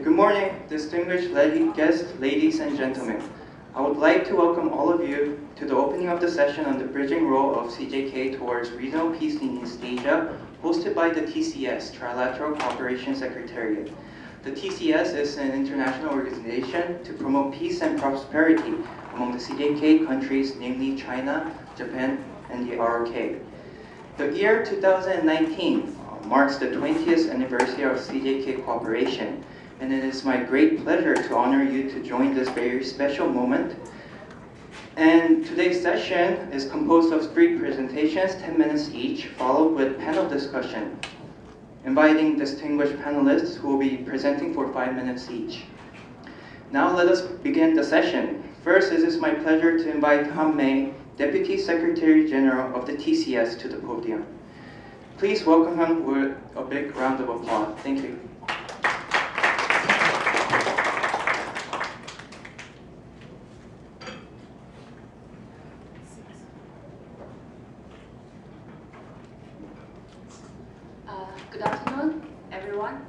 Good morning, distinguished guests, ladies and gentlemen. I would like to welcome all of you to the opening of the session on the bridging role of CJK towards regional peace in East Asia, hosted by the TCS, Trilateral Cooperation Secretariat. The TCS is an international organization to promote peace and prosperity among the CJK countries, namely China, Japan, and the ROK. The year 2019 marks the 20th anniversary of CJK cooperation, and it is my great pleasure to honor you to join this very special moment. And today's session is composed of 3 presentations, 10 minutes each, followed with panel discussion, inviting distinguished panelists who will be presenting for 5 minutes each. Now let us begin the session. First, it is my pleasure to invite Han Mei, Deputy Secretary General of the TCS, to the podium. Please welcome him with a big round of applause. Thank you. Good afternoon, everyone.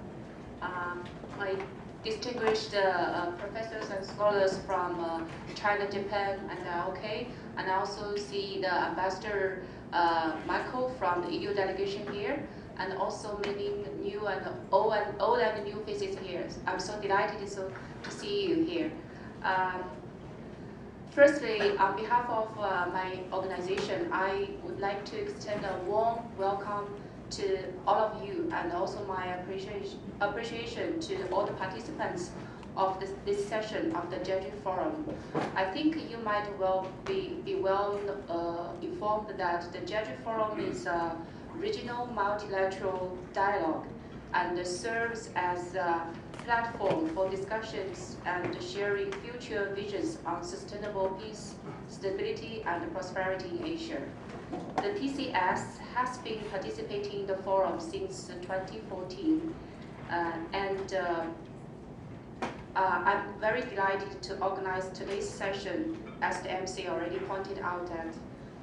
My distinguished professors and scholars from China, Japan, and the ROK, and I also see the Ambassador Michael from the EU delegation here, and also many new and old and new faces here. I'm so delighted to see you here. Firstly, on behalf of my organization, I would like to extend a warm welcome to all of you, and also my appreciation to all the participants of this session of the Jeju Forum. I think you might be well informed that the Jeju Forum is a regional multilateral dialogue and serves as a platform for discussions and sharing future visions on sustainable peace, stability, and prosperity in Asia. The TCS has been participating in the forum since 2014, and I'm very delighted to organize today's session, as the MC already pointed out, that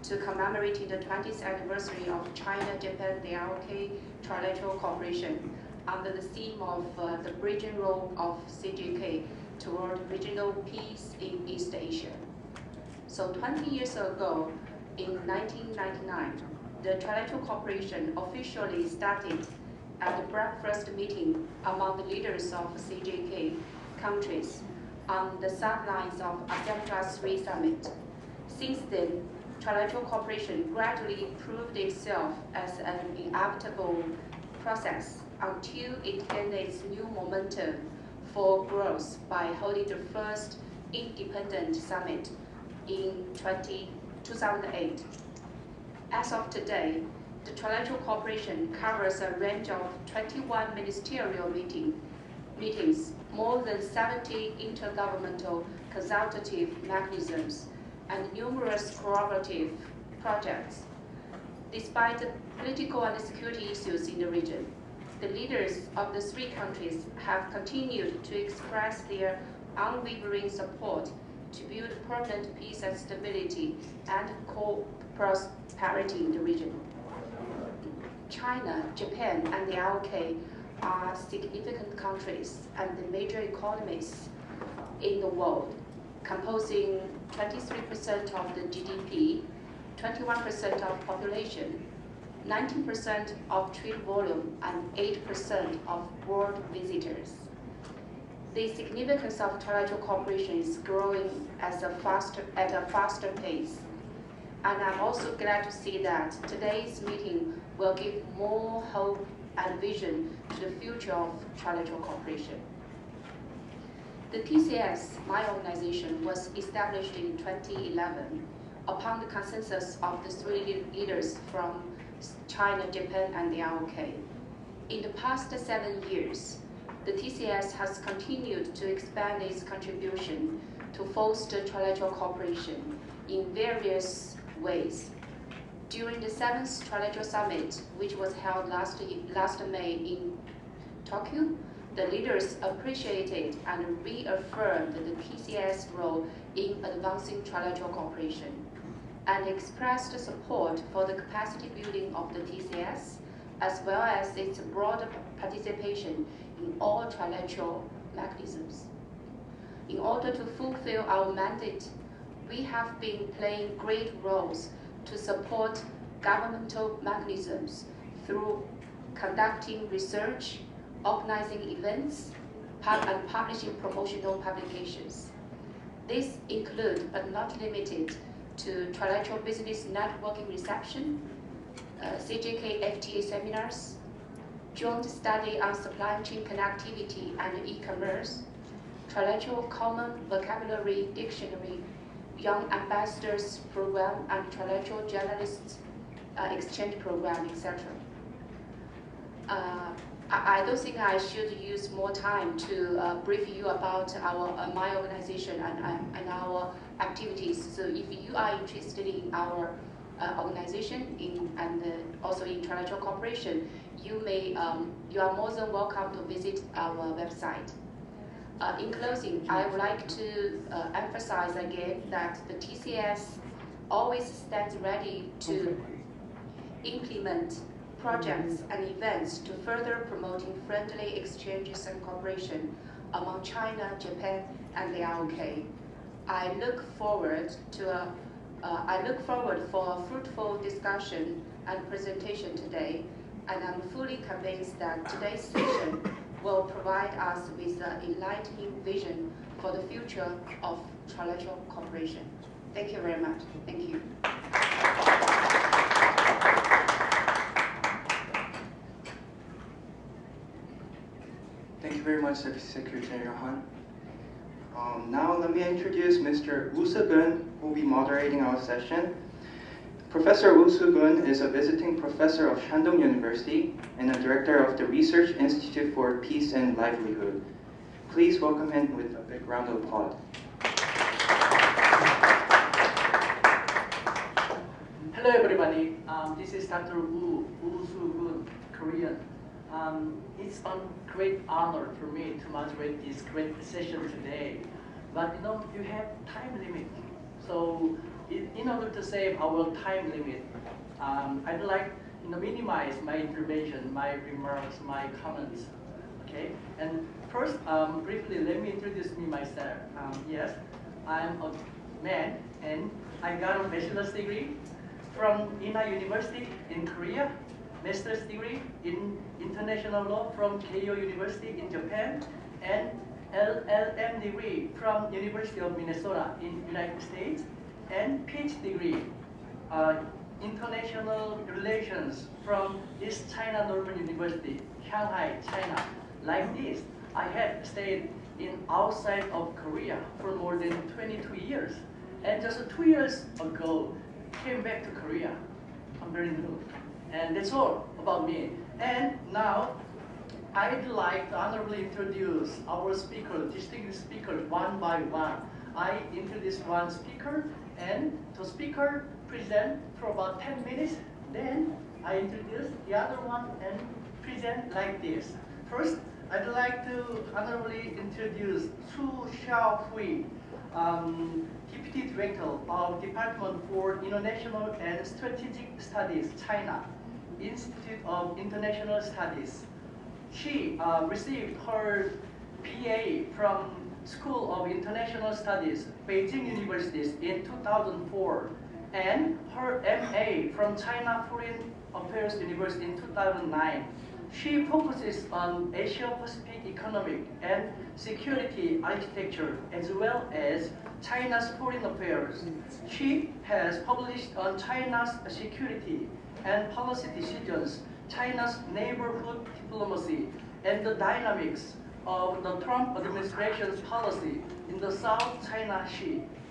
to commemorating the 20th anniversary of China, Japan, the ROK Trilateral Cooperation under the theme of the bridging role of CJK toward regional peace in East Asia. So 20 years ago, in 1999, the Trilateral Cooperation officially started at the breakfast meeting among the leaders of CJK countries on the sidelines of ASEAN Plus 3 Summit. Since then, Trilateral Cooperation gradually proved itself as an inevitable process until it gained its new momentum for growth by holding the first independent summit in 2008. As of today, the Trilateral Cooperation covers a range of 21 ministerial meetings, more than 70 intergovernmental consultative mechanisms, and numerous cooperative projects. Despite the political and security issues in the region, the leaders of the 3 countries have continued to express their unwavering support to build permanent peace and stability and prosperity in the region. China, Japan, and the ROK are significant countries and the major economies in the world, composing 23% of the GDP, 21% of population, 19% of trade volume, and 8% of world visitors. The significance of trilateral cooperation is growing at a faster pace. And I'm also glad to see that today's meeting will give more hope and vision to the future of trilateral cooperation. The TCS, my organization, was established in 2011 upon the consensus of the 3 leaders from China, Japan, and the ROK. In the past 7 years, the TCS has continued to expand its contribution to foster trilateral cooperation in various ways. During the 7th Trilateral Summit, which was held last May in Tokyo, the leaders appreciated and reaffirmed the TCS role in advancing trilateral cooperation and expressed support for the capacity building of the TCS, as well as its broader participation in all trilateral mechanisms. In order to fulfill our mandate, we have been playing great roles to support governmental mechanisms through conducting research, organizing events, and publishing promotional publications. These include, but not limited to, trilateral business networking reception, CJK FTA seminars, joint study on supply chain connectivity and e-commerce, trilateral common vocabulary dictionary, young ambassadors program, and trilateral journalists exchange program, etc. I don't think I should use more time to brief you about my organization and our activities. So if you are interested in our organization and also in trilateral cooperation, you are more than welcome to visit our website. In closing, I would like to emphasize again that the TCS always stands ready to implement projects and events to further promoting friendly exchanges and cooperation among China, Japan, and the ROK. I look forward for a fruitful discussion and presentation today, and I'm fully convinced that today's session will provide us with an enlightening vision for the future of trilateral cooperation. Thank you very much. Thank you. Thank you very much, Secretary Han. Now let me introduce Mr. Woo Soo-gun, who will be moderating our session. Professor Woo Soo-gun is a visiting professor of Shandong University and a director of the Research Institute for Peace and Livelihood. Please welcome him with a big round of applause. Hello everybody, this is Dr. Woo Soo-gun, Korean. It's a great honor for me to moderate this great session today. But you have time limit. So in order to save our time limit, I'd like minimize my intervention, my remarks, my comments. Okay? And first, briefly, let me introduce myself. Yes, I'm a man, and I got a bachelor's degree from Ina University in Korea, master's degree in international law from Keio University in Japan, and LLM degree from University of Minnesota in United States, and PhD degree, international relations from East China Normal University, Shanghai, China. Like this, I have stayed outside of Korea for more than 22 years, and just 2 years ago, came back to Korea. I'm very new. And that's all about me. And now, I'd like to honorably introduce our speaker, distinguished speakers, one by one. I introduce one speaker, and the speaker present for about 10 minutes. Then I introduce the other one and present like this. First, I'd like to honorably introduce Su Xiaohui, Deputy Director of Department for International and Strategic Studies, China, Institute of International Studies. She received her PA from School of International Studies, Beijing Universities in 2004, and her MA from China Foreign Affairs University in 2009. She focuses on Asia-Pacific economic and security architecture, as well as China's foreign affairs. She has published on China's security and policy decisions, China's neighborhood diplomacy, and the dynamics of the Trump administration's policy in the South China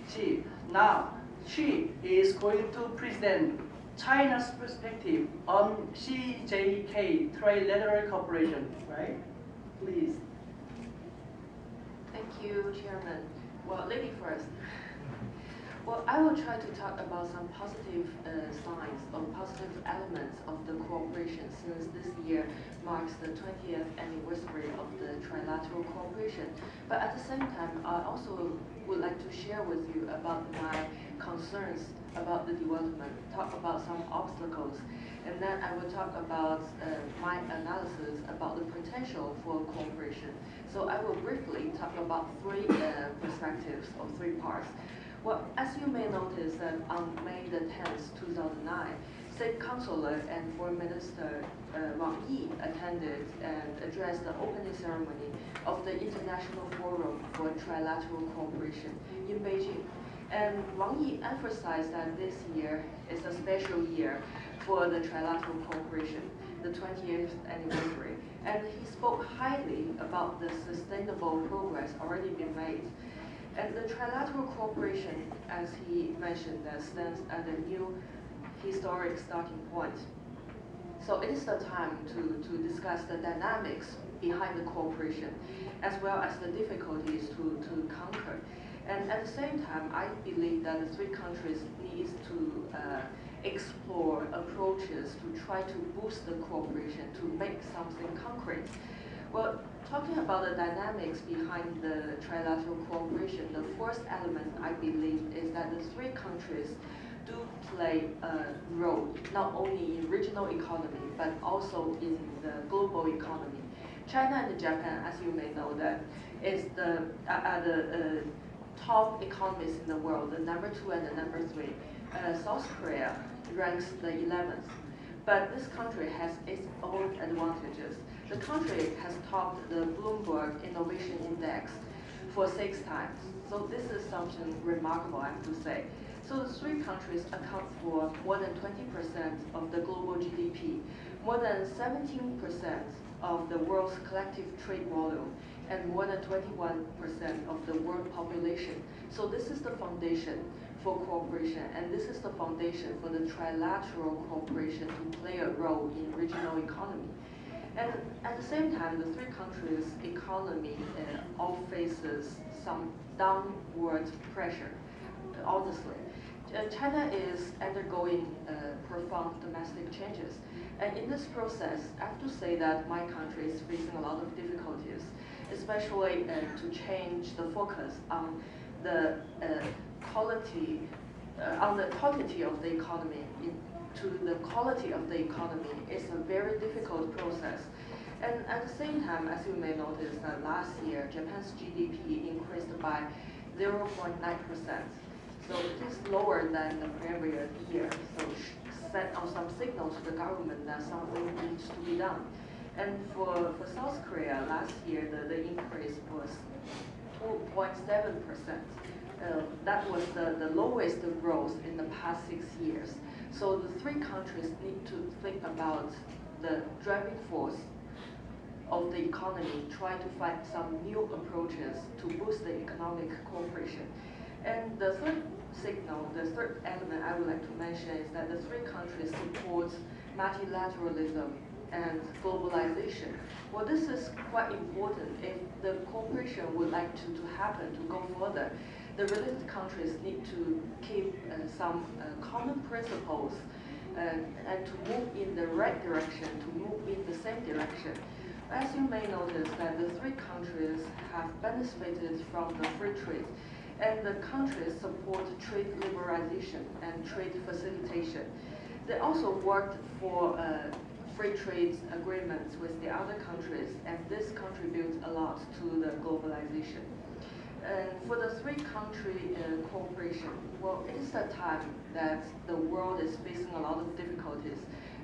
Sea. Now, she is going to present China's perspective on CJK, trilateral cooperation, right? Please. Thank you, Chairman. Well, lady first. Well, I will try to talk about some positive signs or positive elements of the cooperation, since this year marks the 20th anniversary of the trilateral cooperation. But at the same time, I also would like to share with you about my concerns about the development, talk about some obstacles, And then I will talk about my analysis about the potential for cooperation. So I will briefly talk about three perspectives or three parts. Well, as you may notice that on May the 10th, 2009, State Councilor and Foreign Minister Wang Yi attended and addressed the opening ceremony of the International Forum for Trilateral Cooperation in Beijing. And Wang Yi emphasized that this year is a special year for the trilateral cooperation, the 20th anniversary. And he spoke highly about the sustainable progress already been made. And the trilateral cooperation, as he mentioned, stands at a new historic starting point. So it is the time to discuss the dynamics behind the cooperation, as well as the difficulties to conquer. And at the same time, I believe that the three countries need to explore approaches to try to boost the cooperation, to make something concrete. Well, talking about the dynamics behind the trilateral cooperation, the first element I believe is that the three countries do play a role, not only in regional economy, but also in the global economy. China and Japan, as you may know, that is the top economies in the world, the number 2 and the number 3. South Korea ranks the 11th. But this country has its own advantages. The country has topped the Bloomberg Innovation Index for 6 times. So this is something remarkable, I have to say. So the three countries account for more than 20% of the global GDP, more than 17% of the world's collective trade volume, and more than 21% of the world population. So this is the foundation for cooperation, and this is the foundation for the trilateral cooperation to play a role in regional economy. And at the same time, the three countries' economy all faces some downward pressure, honestly. China is undergoing profound domestic changes. And in this process, I have to say that my country is facing a lot of difficulties, especially to change the focus on the quality, on the quantity of the economy to the quality of the economy. Is a very difficult process. And at the same time, as you may notice, that last year, Japan's GDP increased by 0.9%. So it is lower than the previous year. So set out some signal to the government that something needs to be done. And for South Korea, last year, the increase was 2.7%. That was the lowest growth in the past 6 years. So the three countries need to think about the driving force of the economy, try to find some new approaches to boost the economic cooperation. And the third signal, the third element I would like to mention is that the three countries support multilateralism and globalization. Well, this is quite important. If the cooperation would like to happen, to go further, the related countries need to keep some common principles and to move in the right direction, to move in the same direction. As you may notice that the three countries have benefited from the free trade, and the countries support trade liberalization and trade facilitation. They also worked for free trade agreements with the other countries, and this contributes a lot to the globalization. And for the three-country cooperation, well, it is a time that the world is facing a lot of difficulties,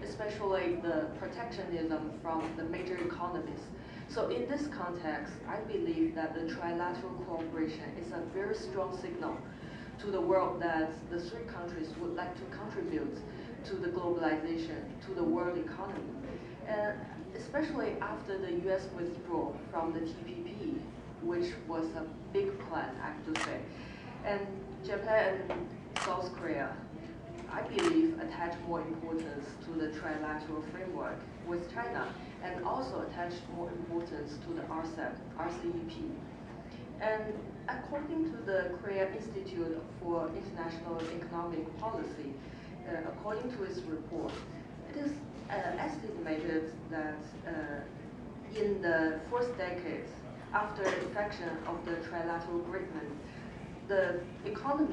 especially the protectionism from the major economies. So in this context, I believe that the trilateral cooperation is a very strong signal to the world that the three countries would like to contribute to the globalization, to the world economy. And especially after the US withdrawal from the TPP, which was a big plan, I have to say. And Japan and South Korea, I believe, attach more importance to the trilateral framework with China, and also attach more importance to the RCEP. And according to the Korea Institute for International Economic Policy, according to its report, it is estimated that in the first decade after effection of the trilateral agreement, the economic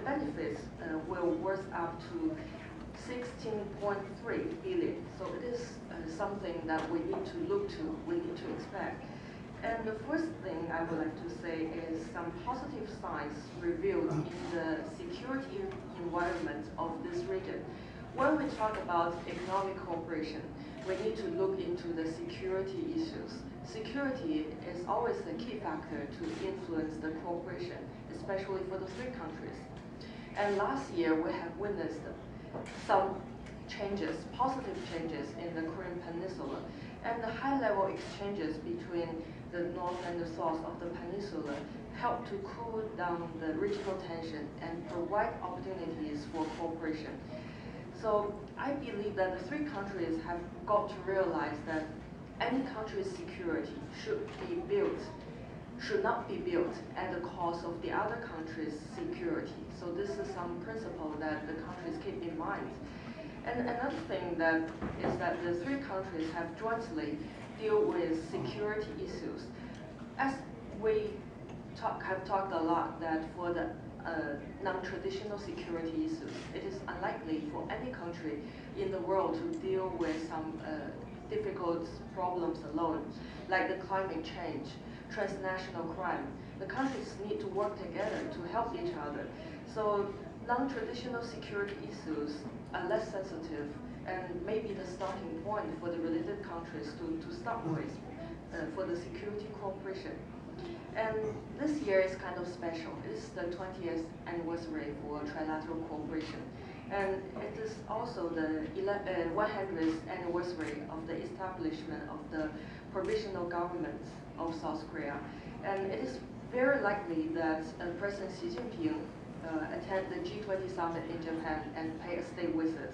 benefits will worth up to 16.3 billion. So it is something that we need to look to, we need to expect. And the first thing I would like to say is some positive signs revealed in the security environment of this region. When we talk about economic cooperation, we need to look into the security issues. Security is always a key factor to influence the cooperation, especially for the three countries. And last year, we have witnessed some changes, positive changes in the Korean Peninsula, and the high-level exchanges between the north and the south of the peninsula help to cool down the regional tension and provide opportunities for cooperation. So I believe that the three countries have got to realize that any country's security should not be built at the cost of the other country's security. So this is some principle that the countries keep in mind. And another thing that is that the three countries have jointly deal with security issues. As we have talked a lot that for the non-traditional security issues, it is unlikely for any country in the world to deal with some difficult problems alone, like the climate change, transnational crime. The countries need to work together to help each other. So non-traditional security issues are less sensitive and maybe the starting point for the related countries to start with for the security cooperation. And this year is kind of special. It's the 20th anniversary for trilateral cooperation. And it is also the 100th anniversary of the establishment of the provisional government of South Korea. And it is very likely that President Xi Jinping attend the G20 summit in Japan and pay a state visit.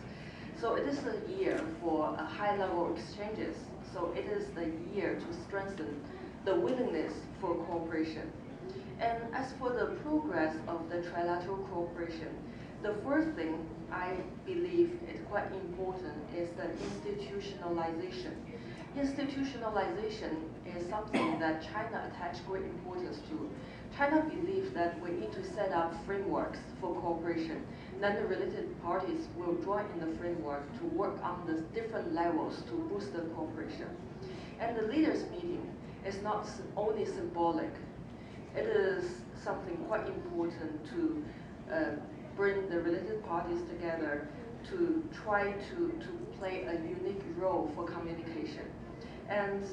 So it is a year for high-level exchanges. So it is the year to strengthen the willingness for cooperation. And as for the progress of the trilateral cooperation, the first thing I believe is quite important is the institutionalization. Institutionalization is something that China attaches great importance to. China believes that we need to set up frameworks for cooperation. Then the related parties will join in the framework to work on the different levels to boost the cooperation. And the leaders' meeting is not only symbolic. It is something quite important to bring the related parties together to try to play a unique role for communication. And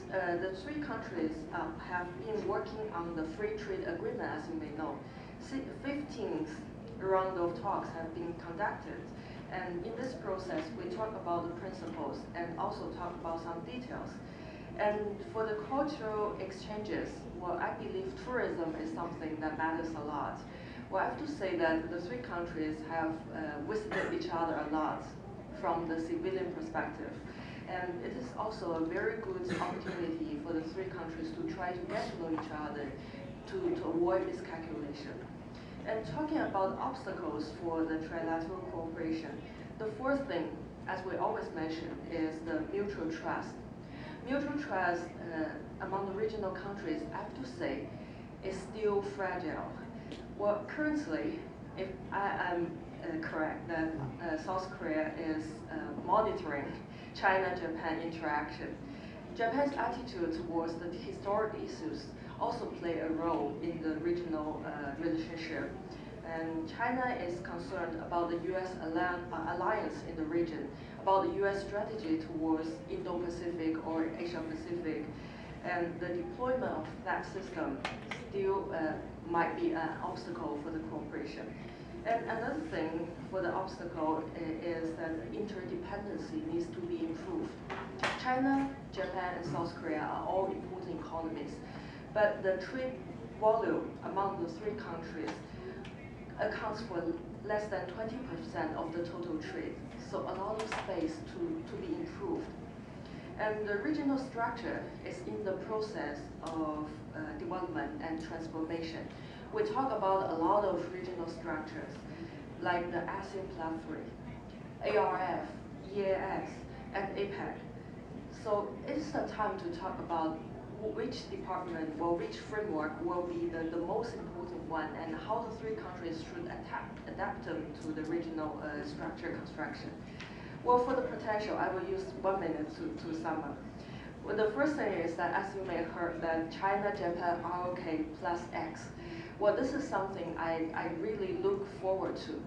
the three countries have been working on the free trade agreement, as you may know. 15th round of talks have been conducted. And in this process, we talk about the principles and also talk about some details. And for the cultural exchanges, well, I believe tourism is something that matters a lot. Well, I have to say that the three countries have visited each other a lot from the civilian perspective. And it is also a very good opportunity for the three countries to try to get to know each other to avoid miscalculation. And talking about obstacles for the trilateral cooperation, the fourth thing, as we always mention, is the mutual trust. Mutual trust among the regional countries, I have to say, is still fragile. Well, currently, if I am correct, that South Korea is monitoring China-Japan interaction. Japan's attitude towards the historic issues also play a role in the regional relationship. And China is concerned about the U.S. alliance in the region, about the U.S. strategy towards Indo-Pacific or Asia-Pacific. And the deployment of that system still might be an obstacle for the cooperation. And another thing for the obstacle is that interdependency needs to be improved. China, Japan, and South Korea are all important economies, but the trade volume among the three countries accounts for less than 20% of the total trade, so a lot of space to be improved. And the regional structure is in the process of development and transformation. We talk about a lot of regional structures, like the ASEAN Plus 3, ARF, EAS, and APEC. So it's the time to talk about which department or which framework will be the most important one, and how the three countries should adapt them to the regional structure construction. Well, for the potential, I will use 1 minute to sum up. Well, the first thing is that, as you may have heard, that China, Japan, ROK plus X. Well, this is something I really look forward to.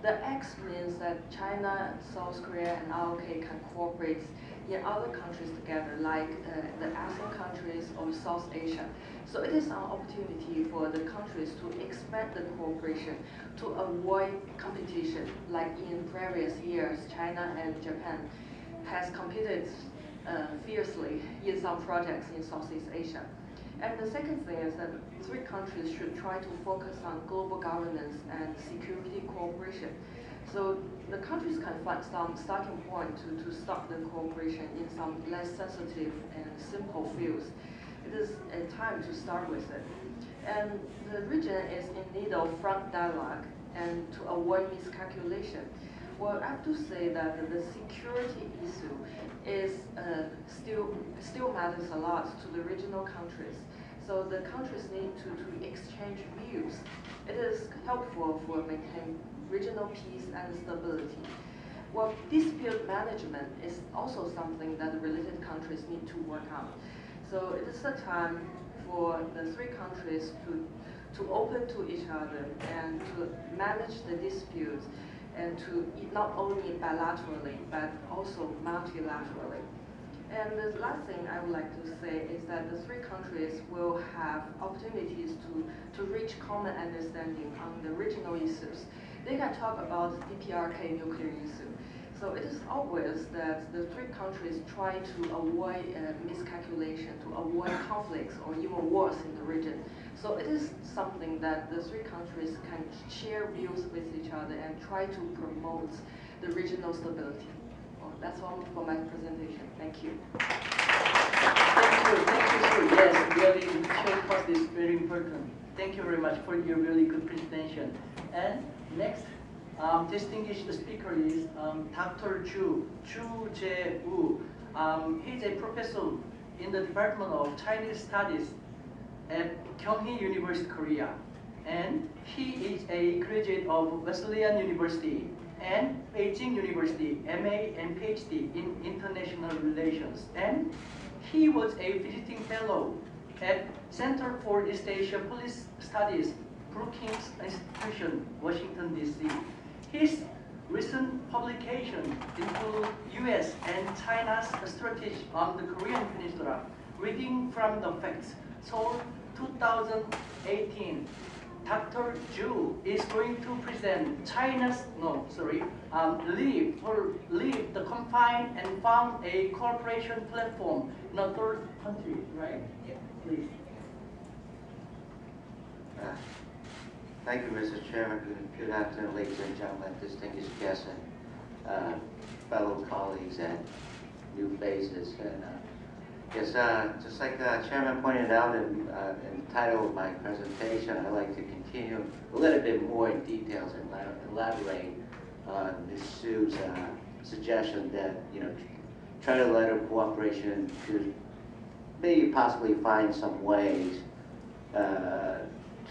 The X means that China, South Korea, and ROK can cooperate in other countries together, like the ASEAN countries or South Asia. So it is an opportunity for the countries to expand the cooperation, to avoid competition. Like in previous years, China and Japan has competed fiercely in some projects in Southeast Asia. And the second thing is that three countries should try to focus on global governance and security cooperation. So the countries can find some starting point to start the cooperation in some less sensitive and simple fields. It is a time to start with it. And the region is in need of frank dialogue and to avoid miscalculation. Well, I have to say that the security issue is still matters a lot to the regional countries. So the countries need to exchange views. It is helpful for maintaining regional peace and stability. Well, dispute management is also something that the related countries need to work on. So it is a time for the three countries to open to each other and to manage the disputes and to not only bilaterally but also multilaterally. And the last thing I would like to say is that the three countries will have opportunities to reach common understanding on the regional issues. They can talk about DPRK nuclear issue. So it is obvious that the three countries try to avoid miscalculation, to avoid conflicts or even wars in the region. So it is something that the three countries can share views with each other and try to promote the regional stability. Well, that's all for my presentation. Thank you. Thank you, sir. Yes, really, short cost is very important. Thank you very much for your really good presentation. And next, distinguished speaker is Dr. Jeju. He's a professor in the Department of Chinese Studies at Kyunghee University, Korea. And he is a graduate of Wesleyan University and Beijing University, MA and PhD in International Relations. And he was a visiting fellow at Center for East Asia Police Studies, Brookings Institution, Washington, D.C. His recent publications include U.S. and China's strategy on the Korean Peninsula, Reading from the Facts, Seoul 2018. Dr. Zhu is going to present Leave the Confine and found a cooperation platform in a third country, right? Yeah, please. Thank you, Mr. Chairman. Good afternoon, ladies and gentlemen, distinguished guests and fellow colleagues and new faces. And yes, just like the Chairman pointed out in the title of my presentation, I'd like to continue a little bit more in details and elaborate on Ms. Su's suggestion that, trilateral cooperation could maybe possibly find some ways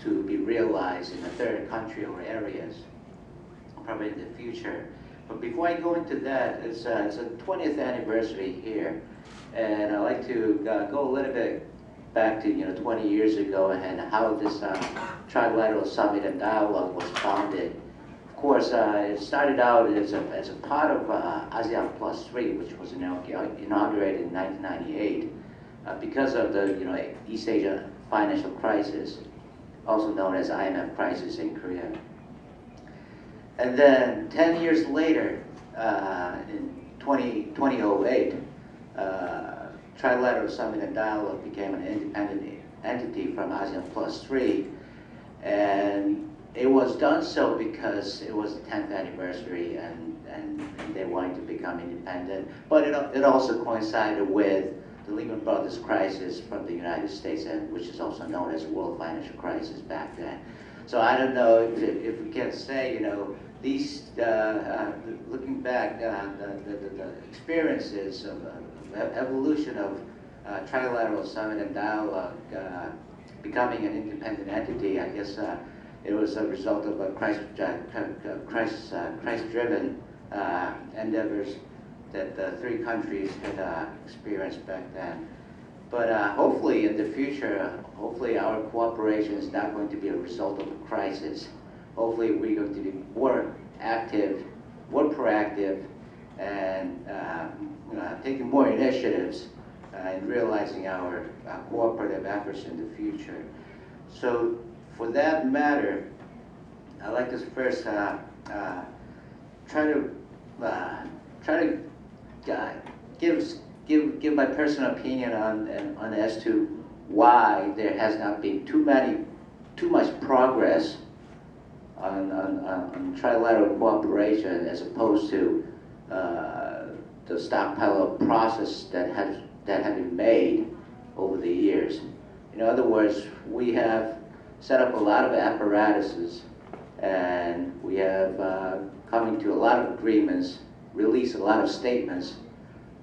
to be realized in a third country or areas, probably in the future. But before I go into that, it's a 20th anniversary here, and I'd like to go a little bit back to 20 years ago and how this trilateral summit and dialogue was founded. Of course, it started out as a part of ASEAN Plus 3, which was inaugurated in 1998 because of the East Asia financial crisis, also known as IMF crisis in Korea. And then 10 years later, in 2008, Trilateral Summit and Dialogue became an independent entity from ASEAN Plus 3. And it was done so because it was the 10th anniversary and they wanted to become independent. But it also coincided with the Lehman Brothers crisis from the United States, which is also known as the world financial crisis back then. So I don't know if we can say, these, looking back, the experiences of evolution of Trilateral Summit and Dialogue becoming an independent entity, I guess it was a result of a Christ-driven endeavors that the three countries had experienced back then. But hopefully in the future, hopefully our cooperation is not going to be a result of a crisis. Hopefully we're going to be more active, more proactive, and taking more initiatives in realizing our cooperative efforts in the future. So for that matter, I'd like to first try to give my personal opinion on as to why there has not been too much progress on trilateral cooperation as opposed to the stockpile process that have been made over the years. In other words, we have set up a lot of apparatuses, and we have come into a lot of agreements, released a lot of statements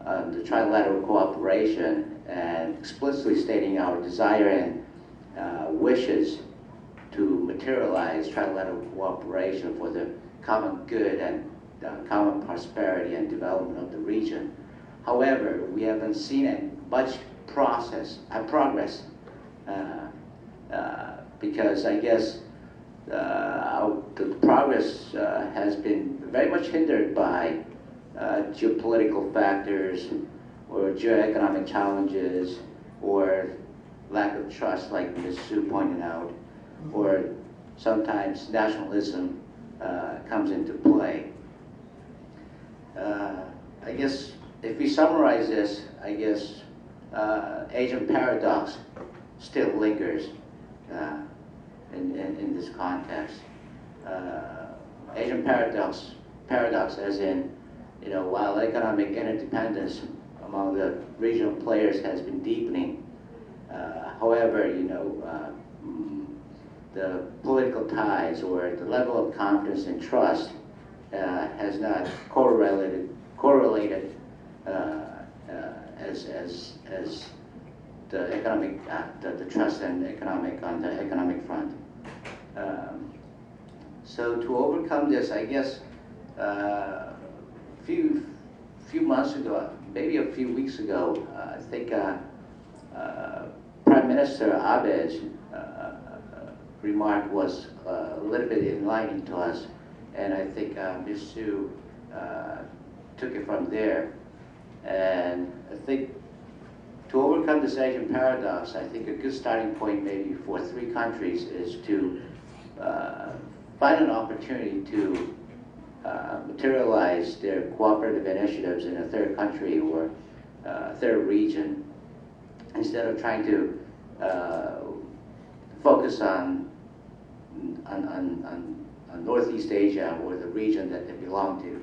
on the trilateral cooperation, and explicitly stating our desire and wishes to materialize trilateral cooperation for the common good and common prosperity and development of the region. However, we haven't seen much progress because I guess the progress has been very much hindered by geopolitical factors or geoeconomic challenges or lack of trust, like Ms. Su pointed out, or sometimes nationalism comes into play. I guess if we summarize this, I guess Asian paradox still lingers in this context. Asian paradox as in, while economic interdependence among the regional players has been deepening, however, the political ties or the level of confidence and trust has not correlated as the economic the trust and economic on the economic front. So to overcome this, I guess few months ago, maybe a few weeks ago, I think Prime Minister Abe's remark was a little bit enlightening to us, and I think Ms. Su took it from there. And I think to overcome this Asian paradox, I think a good starting point maybe for three countries is to find an opportunity to materialize their cooperative initiatives in a third country or third region, instead of trying to focus on Northeast Asia or the region that they belong to.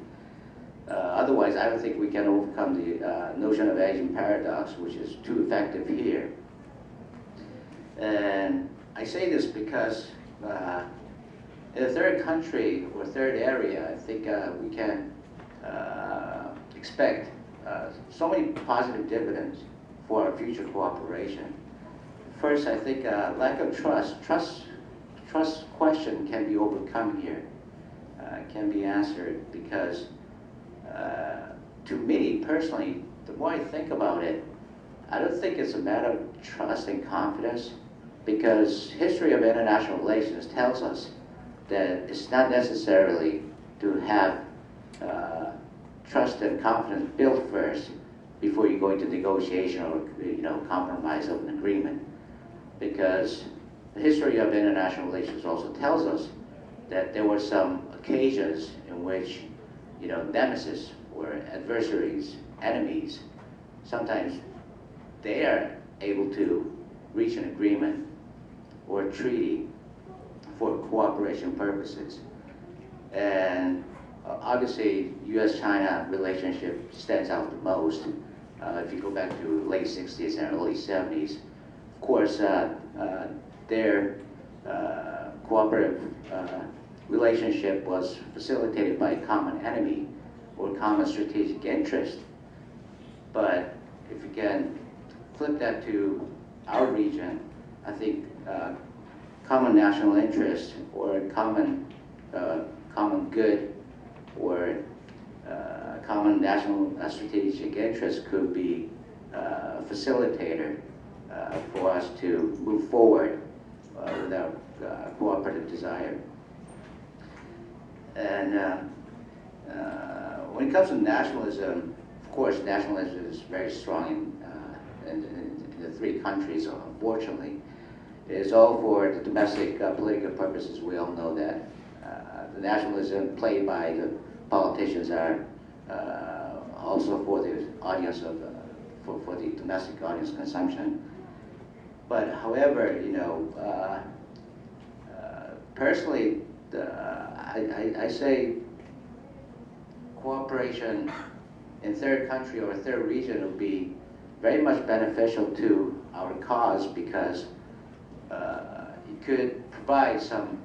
Otherwise, I don't think we can overcome the notion of Asian paradox, which is too effective here. And I say this because in a third country or third area, I think we can expect so many positive dividends for our future cooperation. First, I think lack of trust question can be overcome here, can be answered, because to me personally, the more I think about it, I don't think it's a matter of trust and confidence, because history of international relations tells us that it's not necessarily to have trust and confidence built first before you go into negotiation or compromise of an agreement, because the history of international relations also tells us that there were some occasions in which nemesis or adversaries, enemies, sometimes they are able to reach an agreement or a treaty for cooperation purposes. And obviously, U.S.-China relationship stands out the most. If you go back to late 60s and early 70s, of course, their cooperative relationship was facilitated by a common enemy or common strategic interest. But if you can flip that to our region, I think common national interest or common good or common national strategic interest could be a facilitator for us to move forward with our cooperative desire. And when it comes to nationalism, of course, nationalism is very strong in the three countries, unfortunately. It's all for the domestic political purposes. We all know that. The nationalism played by the politicians are also for the audience for the domestic audience consumption. But however, you know, personally, I say cooperation in third country or third region would be very much beneficial to our cause because it could provide some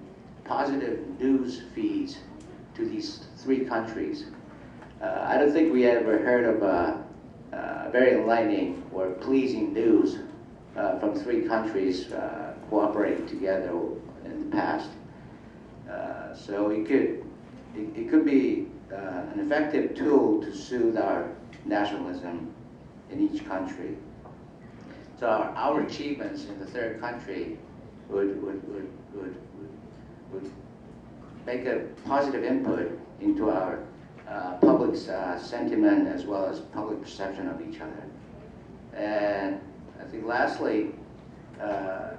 positive news feeds to these three countries. I don't think we ever heard of very enlightening or pleasing news from three countries cooperating together in the past. So it could be an effective tool to soothe our nationalism in each country. So our achievements in the third country would make a positive input into our public sentiment as well as public perception of each other. And I think lastly, I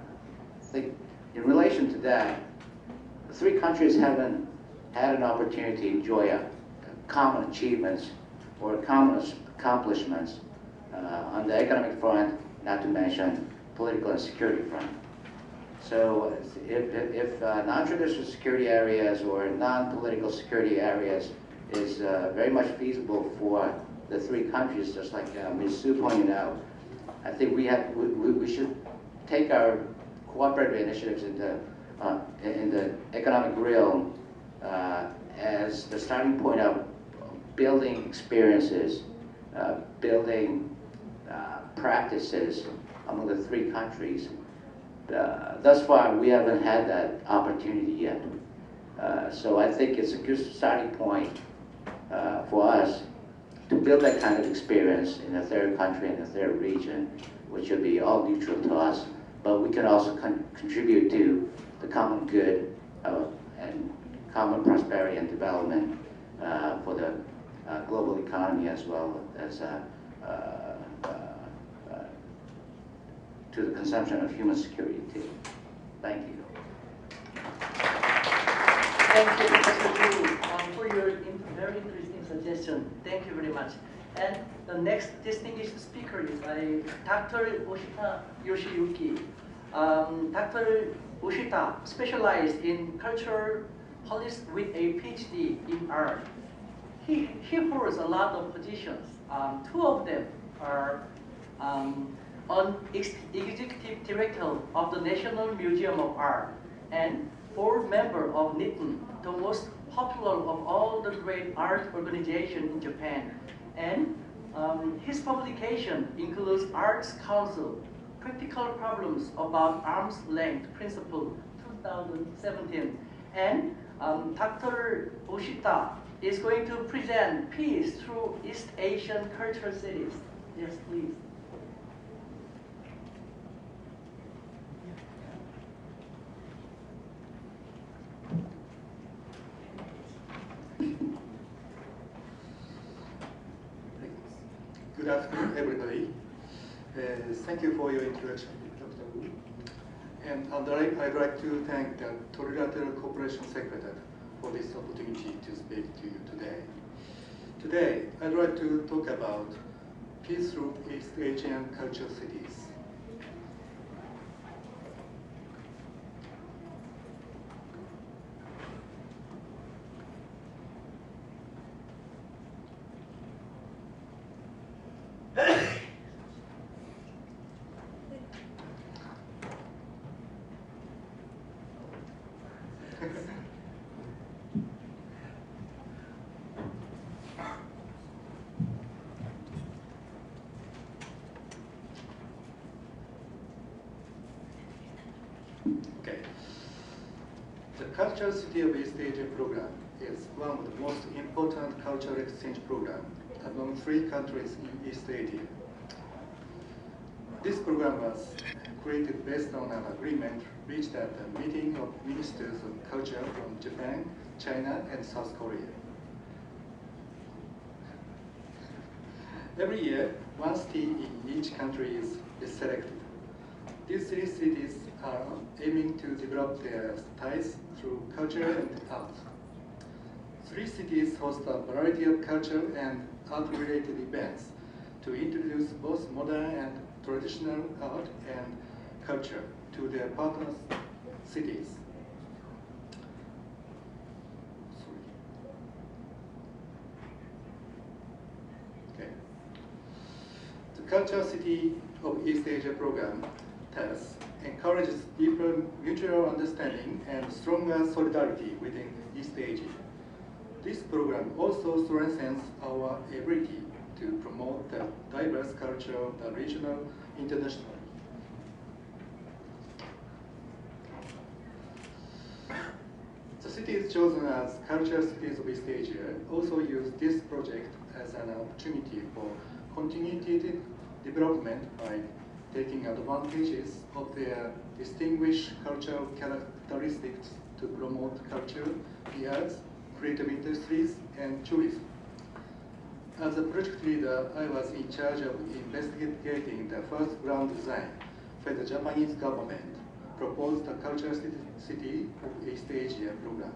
think in relation to that, the three countries haven't had an opportunity to enjoy common achievements or common accomplishments on the economic front, not to mention political and security front. So if non-traditional security areas or non-political security areas is very much feasible for the three countries, just like Ms. Su pointed out, I think we should take our cooperative initiatives in the economic realm as the starting point of building experiences, building practices among the three countries. Thus far, we haven't had that opportunity yet. So I think it's a good starting point for us to build that kind of experience in a third country and a third region, which will be all neutral to us, but we can also contribute to the common good and common prosperity and development for the global economy as well as to the consumption of human security too. Thank you. Thank you, Professor Jeju, for your very interesting suggestion. Thank you very much. And the next distinguished speaker is Dr. Oshita Yoshiyuki. Dr. Oshita specialized in cultural policy with a PhD in art. He holds a lot of positions. Two of them are on executive director of the National Museum of Art and board member of NITN, the most popular of all the great art organizations in Japan. And his publication includes Arts Council, Practical Problems About Arm's Length Principle, 2017. And Dr. Oshita is going to present Peace Through East Asian Cultural Cities. Yes, please. Good afternoon, everybody. Thank you for your introduction, Dr. Wu. And I'd like to thank the Trilateral Cooperation Secretary for this opportunity to speak to you today. Today, I'd like to talk about peace through East Asian cultural cities. Okay. The Cultural City of East Asia program is one of the most important cultural exchange programs among 3 countries in East Asia. This program was created based on an agreement reached at the meeting of ministers of culture from Japan, China, and South Korea. Every year, one city in each country is selected. These 3 cities are aiming to develop their ties through culture and art. 3 cities host a variety of cultural and art-related events to introduce both modern and traditional art and culture to their partner cities. The Cultural City of East Asia program thus encourages deeper mutual understanding and stronger solidarity within East Asia. This program also strengthens our ability to promote the diverse culture of the regional internationally. The cities chosen as Cultural Cities of East Asia also use this project as an opportunity for continued development by taking advantages of their distinguished cultural characteristics to promote culture, the arts, creative industries, and tourism. As a project leader, I was in charge of investigating the first ground design for the Japanese government proposed the Cultural City of East Asia program.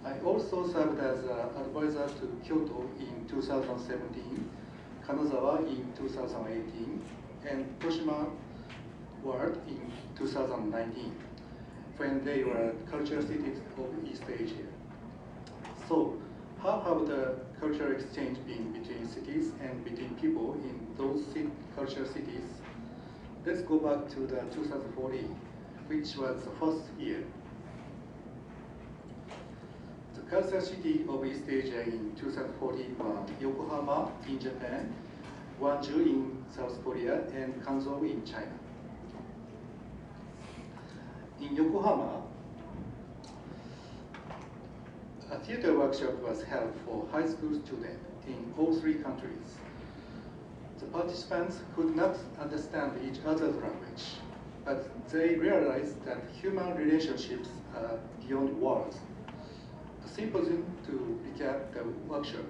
I also served as an advisor to Kyoto in 2017, Kanazawa in 2018, and Toshima World in 2019, when they were cultural cities of East Asia. So, how have the cultural exchange been between cities and between people in those cultural cities? Let's go back to the 2014, which was the first year. The Cultural City of East Asia in 2014 were Yokohama in Japan, Gwangju in South Korea, and Kanzhou in China. In Yokohama, a theater workshop was held for high school students in all 3 countries. The participants could not understand each other's language, but they realized that human relationships are beyond words. A symposium to recap the workshop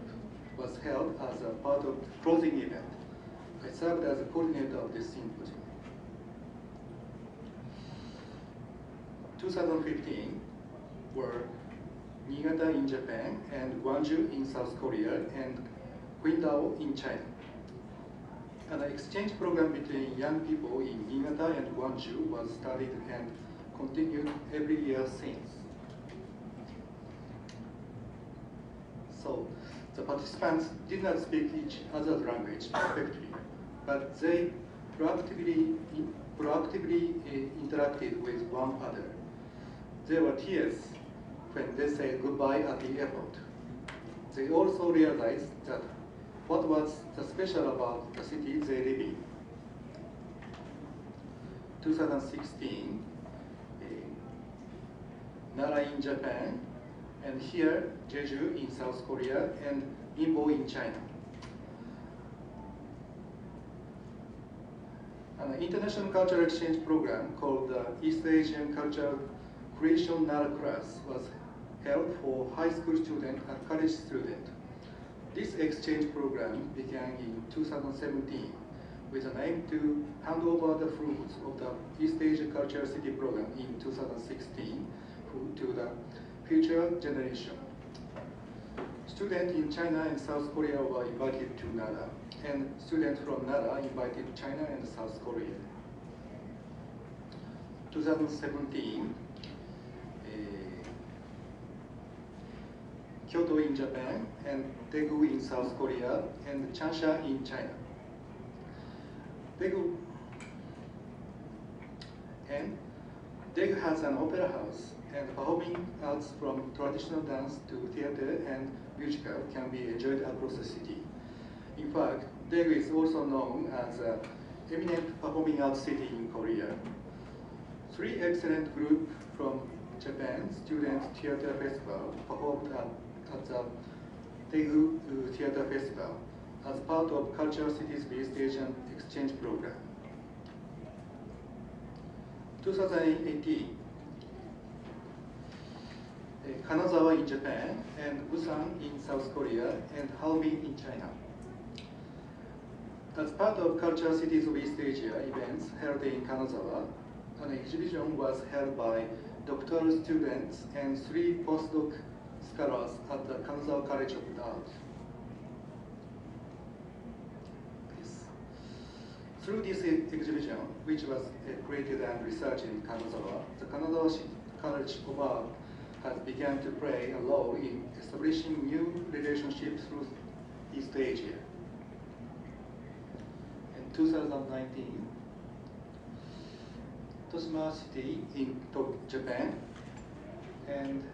was held as a part of the closing event. I served as a coordinator of this symposium. 2015 were Niigata in Japan and Gwangju in South Korea and Qingdao in China. An exchange program between young people in Niigata and Gwangju was started and continued every year since. So, the participants did not speak each other's language perfectly, but they proactively interacted with one another. There were tears when they said goodbye at the airport. They also realized that what was the special about the city they live in. 2016, Nara in Japan, and here Jeju in South Korea, and Ningbo in China. An international cultural exchange program called the East Asian Cultural Creation Nara class was held for high school students and college students. This exchange program began in 2017 with an aim to hand over the fruits of the East Asia Cultural City program in 2016 to the future generation. Students in China and South Korea were invited to Nara, and students from Nara invited China and South Korea. 2017, Kyoto in Japan, and Daegu in South Korea, and Changsha in China. Daegu has an opera house, and performing arts from traditional dance to theater and musical can be enjoyed across the city. In fact, Daegu is also known as an eminent performing arts city in Korea. 3 excellent groups from Japan Student Theater Festival performed at the Daegu Theater Festival as part of Cultural Cities East Asian Exchange Program. 2018, Kanazawa in Japan and Busan in South Korea and Harbin in China. As part of Cultural Cities of East Asia events held in Kanazawa, an exhibition was held by doctoral students and 3 postdoc scholars at the Kanazawa College of Art. Through this exhibition, which was created and researched in Kanazawa, the Kanazawa College of Art has begun to play a role in establishing new relationships through East Asia. In 2019, Toshima City in Japan, and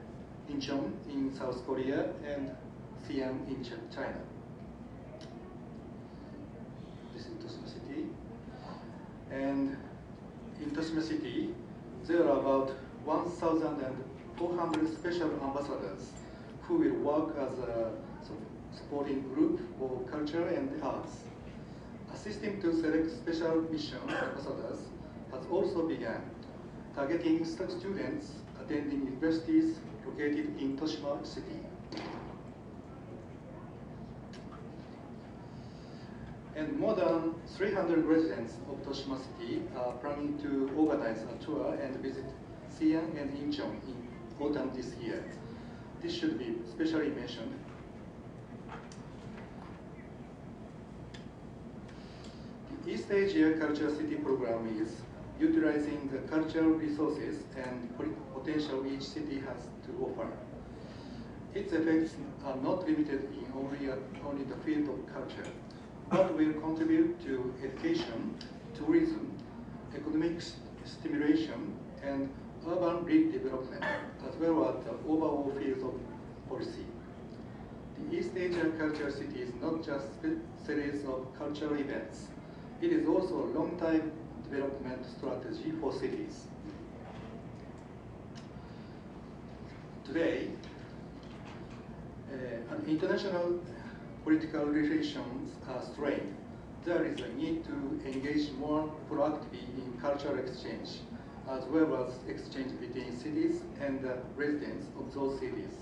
Incheon in South Korea, and Xi'an in China. This is Toshima City. And in Toshima City, there are about 1,400 special ambassadors who will work as a supporting group for culture and arts. A system to select special mission ambassadors has also begun, targeting students attending universities located in Toshima City. And more than 300 residents of Toshima City are planning to organize a tour and visit Xi'an and Incheon in autumn this year. This should be specially mentioned. The East Asia Culture City program is utilizing the cultural resources and potential each city has to offer. Its effects are not limited in only the field of culture, but will contribute to education, tourism, economic stimulation, and urban redevelopment, as well as the overall fields of policy. The East Asia Culture City is not just a series of cultural events. It is also a long-time development strategy for cities. Today, international political relations are strained. There is a need to engage more proactively in cultural exchange, as well as exchange between cities and the residents of those cities.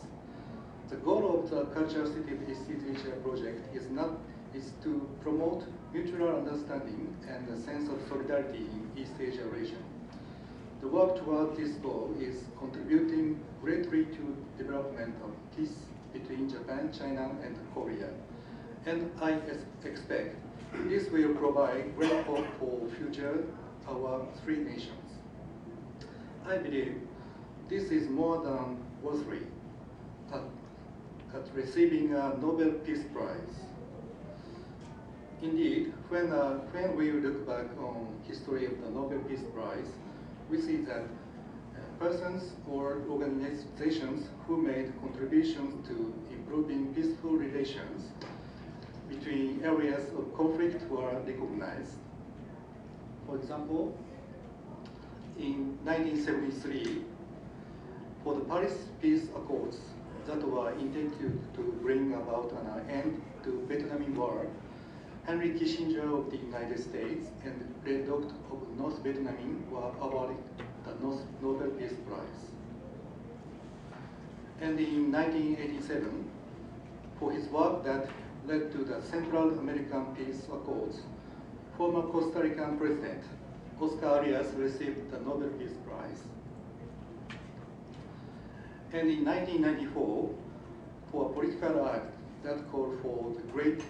The goal of the Cultural City of East Asia project is to promote mutual understanding and a sense of solidarity in East Asia region. The work toward this goal is contributing greatly to development of peace between Japan, China, and Korea. And I expect this will provide great hope for future our 3 nations. I believe this is more than worthy at receiving a Nobel Peace Prize. Indeed, when we look back on history of the Nobel Peace Prize, we see that persons or organizations who made contributions to improving peaceful relations between areas of conflict were recognized. For example, in 1973, for the Paris Peace Accords that were intended to bring about an end to Vietnamese War, Henry Kissinger of the United States and Red Dot of North Vietnam were awarded the Nobel Peace Prize. And in 1987, for his work that led to the Central American Peace Accords, former Costa Rican President Oscar Arias received the Nobel Peace Prize. And in 1994, for a political act that called for the great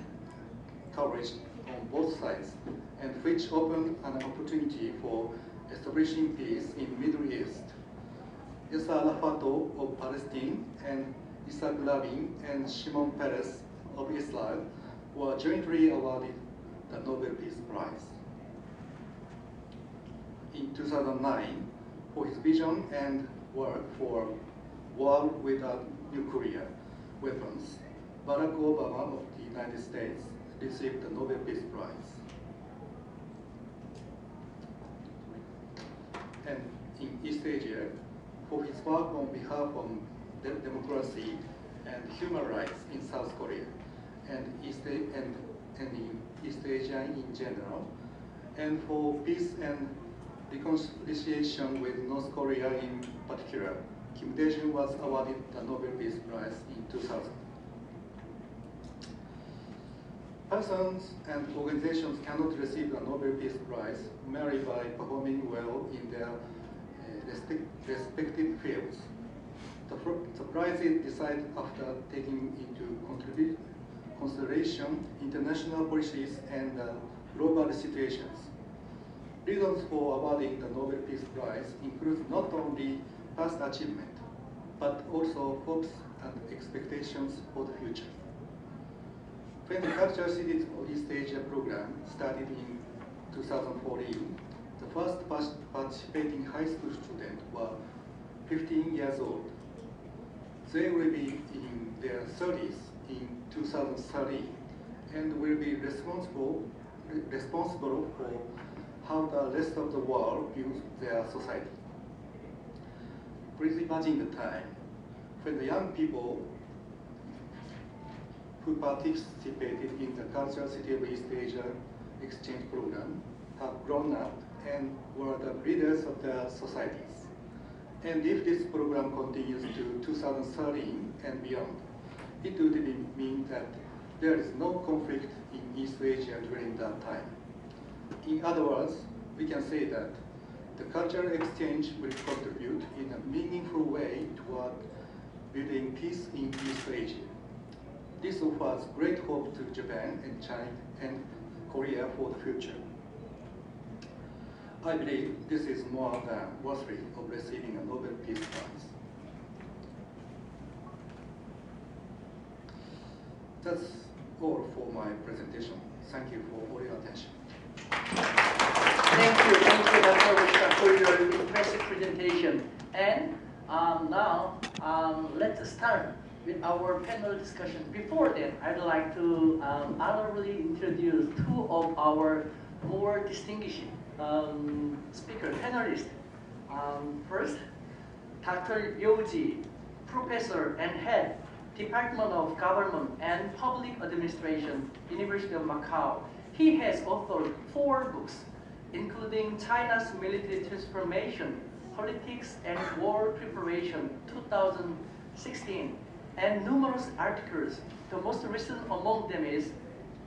courage on both sides, and which opened an opportunity for establishing peace in Middle East, Yasser Arafat of Palestine and Isaac Rabin and Shimon Peres of Israel were jointly awarded the Nobel Peace Prize. In 2009, for his vision and work for war without nuclear weapons, Barack Obama of the United States received the Nobel Peace Prize. And in East Asia, for his work on behalf of democracy and human rights in South Korea and in East Asia in general, and for peace and reconciliation with North Korea in particular. Kim Dae-jung was awarded the Nobel Peace Prize in 2000. Persons and organizations cannot receive the Nobel Peace Prize merely by performing well in their respective fields. The prize is decided after taking into consideration international policies and global situations. Reasons for awarding the Nobel Peace Prize include not only past achievement, but also hopes and expectations for the future. When the Cultural Cities of East Asia program started in 2014, the first participating high school students were 15 years old. They will be in their 30s in 2030 and will be responsible for how the rest of the world views their society. Please imagine the time when the young people who participated in the Cultural City of East Asia exchange program have grown up and were the leaders of their societies. And if this program continues to 2030 and beyond, it would mean that there is no conflict in East Asia during that time. In other words, we can say that the cultural exchange will contribute in a meaningful way toward building peace in East Asia. This offers great hope to Japan and China and Korea for the future. I believe this is more than worthy of receiving a Nobel Peace Prize. That's all for my presentation. Thank you for all your attention. Thank you, Dr. Wishka, for your impressive presentation. And now, let's start with our panel discussion. Before that, I'd like to honorably introduce two of our more distinguished speaker panelists. First, Dr. Yoji, Professor and Head, Department of Government and Public Administration, University of Macau. He has authored 4 books, including China's Military Transformation, Politics and War Preparation, 2016, and numerous articles. The most recent among them is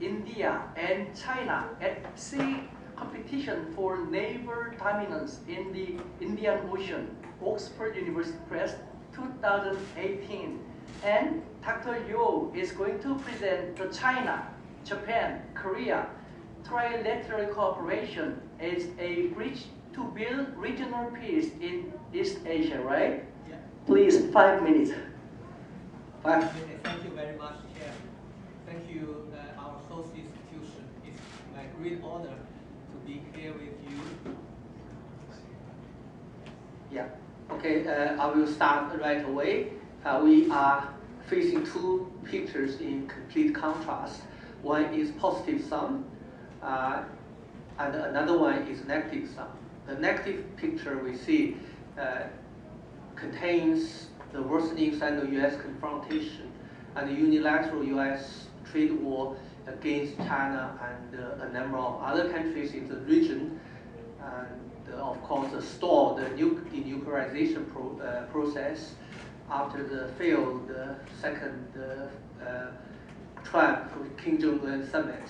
India and China at Sea Competition for Naval Dominance in the Indian Ocean, Oxford University Press, 2018. And Dr. Yo is going to present the China, Japan, Korea trilateral cooperation as a bridge to build regional peace in East Asia, right? Yeah. Please, 5 minutes. Thank you very much, Chair. Thank you, our host institution. It's my great honor to be here with you. Yeah. Okay, I will start right away. We are facing 2 pictures in complete contrast. One is positive sum, and another one is negative sum. The negative picture we see contains the worsening Sino-US confrontation and the unilateral US trade war against China and a number of other countries in the region, and of course the stall, the denuclearization process after the failed second Trump-Kim Jong-un summit.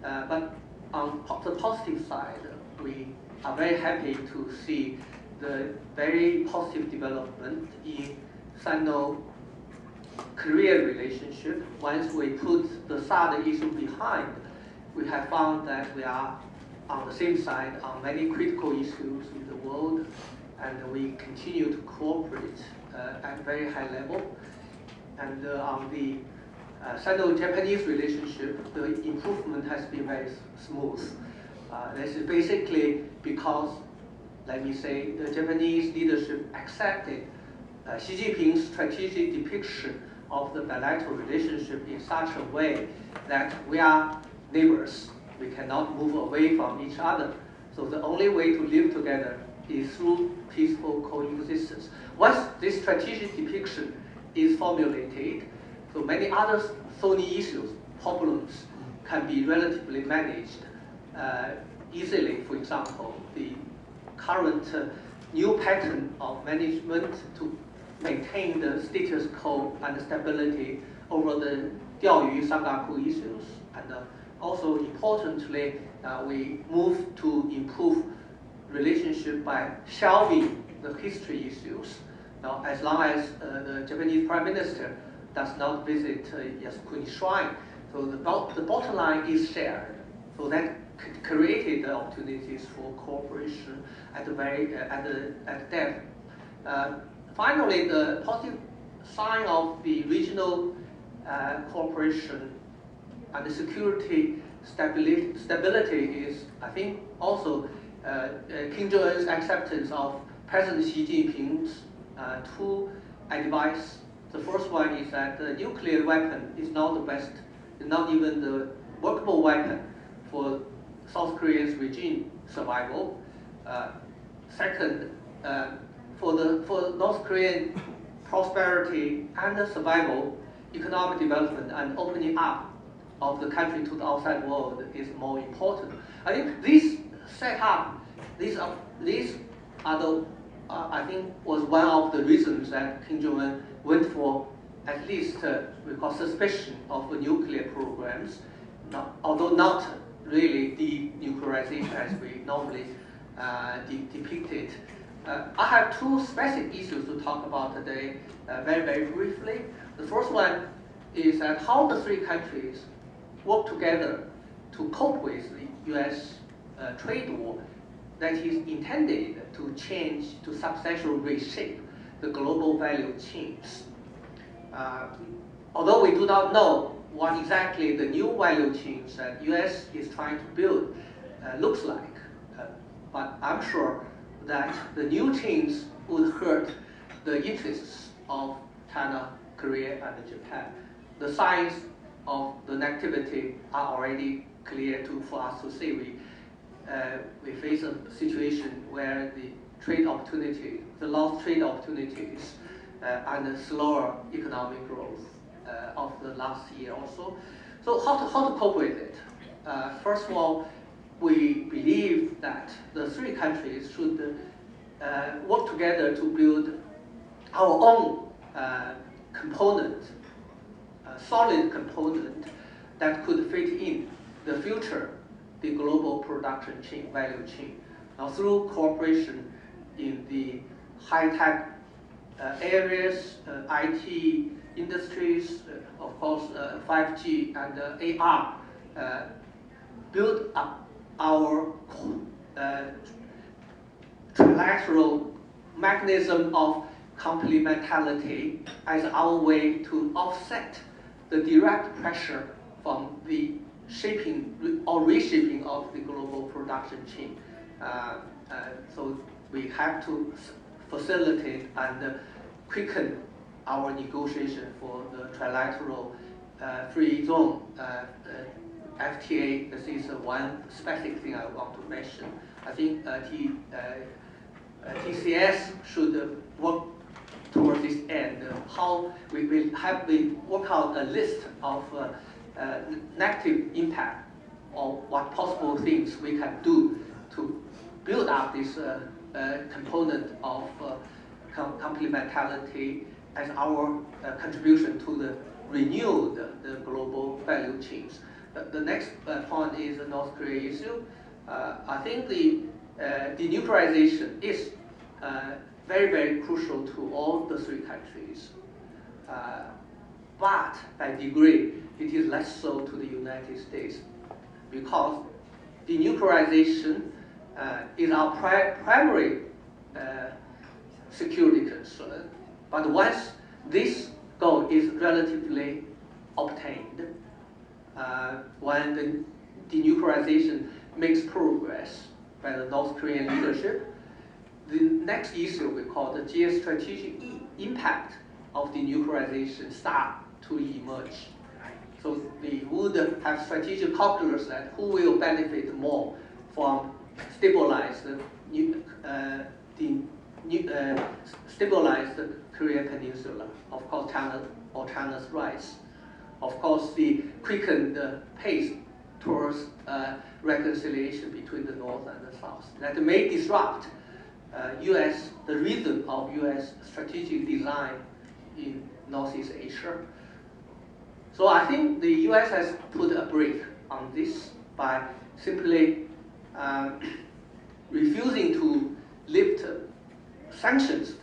But on the positive side, we are very happy to see the very positive development in Sino-Korean relationship. Once we put the SARC issue behind, we have found that we are on the same side on many critical issues in the world, and we continue to cooperate at a very high level. And on the Sino-Japanese relationship, the improvement has been very smooth. This is basically because, let me say, the Japanese leadership accepted Xi Jinping's strategic depiction of the bilateral relationship in such a way that we are neighbors. We cannot move away from each other. So the only way to live together is through peaceful coexistence. Once this strategic depiction is formulated, so many other thorny issues, problems, can be relatively managed easily. For example, the current new pattern of management to maintain the status quo and stability over the Diaoyu Sangaku issues, and also importantly, we move to improve relationship by shelving the history issues. Now, as long as the Japanese Prime Minister does not visit Yasukuni Shrine, so the bottom line is shared. So that created the opportunities for cooperation at depth. Finally, the positive sign of the regional cooperation and the security stability is, I think, also Kim Jong-un's acceptance of President Xi Jinping's two advice. The first one is that the nuclear weapon is not the best, not even the workable weapon for South Korea's regime survival. Second, for North Korean prosperity and survival, economic development and opening up of the country to the outside world is more important. I think this setup, these are the I think was one of the reasons that Kim Jong-un went for at least we call suspicion of nuclear programs, although not really denuclearization as we normally depict it. I have two specific issues to talk about today, very briefly. The first one is that how the three countries work together to cope with the U.S. Trade war that is intended to change, to substantially reshape the global value chains. Although we do not know what exactly the new value chains that U.S. is trying to build looks like, but I'm sure that the new chains would hurt the interests of China, Korea, and Japan. The signs of the negativity are already clear for us to see. We face a situation where the trade opportunity, the lost trade opportunities, and the slower economic growth of the last year also. So how to cope with it? First of all, we believe that the three countries should work together to build our own component, solid component that could fit in the future, the global production chain, value chain. Now, through cooperation in the high-tech areas, IT industries, of course, 5G and AR, build up our trilateral mechanism of complementarity as our way to offset the direct pressure from the shaping or reshaping of the global production chain. So we have to facilitate and quicken our negotiation for the trilateral free zone FTA. This is one specific thing I want to mention. I think TCS should work towards this end. How we will work out a list of negative impact or what possible things we can do to build up this component of complementarity as our contribution to the renewed the global value chains. The next point is the North Korea issue. I think the denuclearization is very crucial to all the three countries. But by degree, it is less so to the United States because denuclearization is our primary security concern. But once this goal is relatively obtained, when the denuclearization makes progress by the North Korean leadership, the next issue we call the geostrategic impact of denuclearization start to emerge. So they would have strategic calculus that who will benefit more from stabilize stabilize the Korean Peninsula. Of course, China's rise. Of course, the quickened pace towards reconciliation between the North and the South. That may disrupt the rhythm of U.S. strategic design in Northeast Asia. So I think the U.S. has put a brake on this by simply refusing to lift sanctions,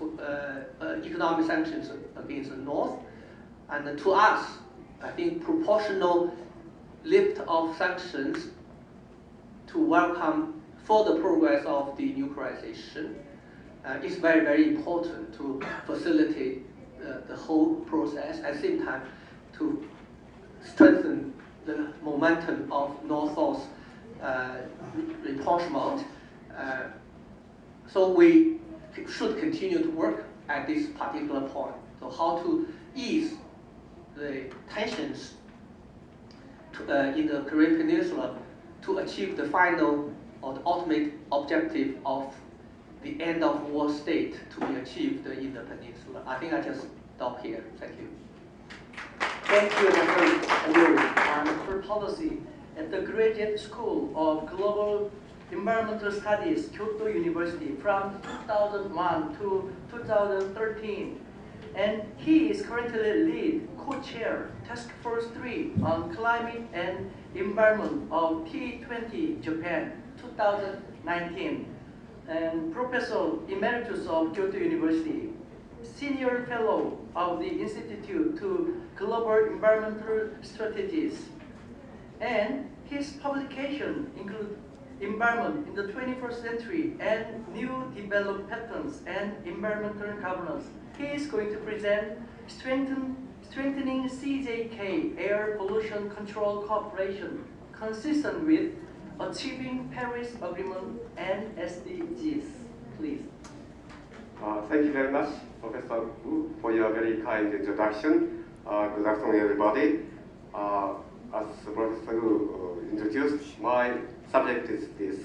economic sanctions against the North, and to us, I think proportional lift of sanctions to welcome further progress of the nuclearization is very, very important to facilitate the whole process, at the same time to strengthen the momentum of North-South rapprochement. So we should continue to work at this particular point. So how to ease the tensions in the Korean Peninsula to achieve the final or the ultimate objective of the end of war state to be achieved in the peninsula. I think I just stop here. Thank you. Thank you, Dr. Liu, for policy at the Graduate School of Global Environmental Studies, Kyoto University from 2001 to 2013. And he is currently lead co-chair Task Force 3 on Climate and Environment of T20 Japan 2019, and Professor Emeritus of Kyoto University, Senior Fellow of the Institute to Global Environmental Strategies. And his publication include Environment in the 21st Century and New Developed Patterns and Environmental Governance. He is going to present Strengthening CJK Air Pollution Control Cooperation consistent with Achieving Paris Agreement and SDGs. Please. Thank you very much, Professor Wu, for your very kind introduction. Good afternoon, everybody. As Professor Wu introduced, my subject is this.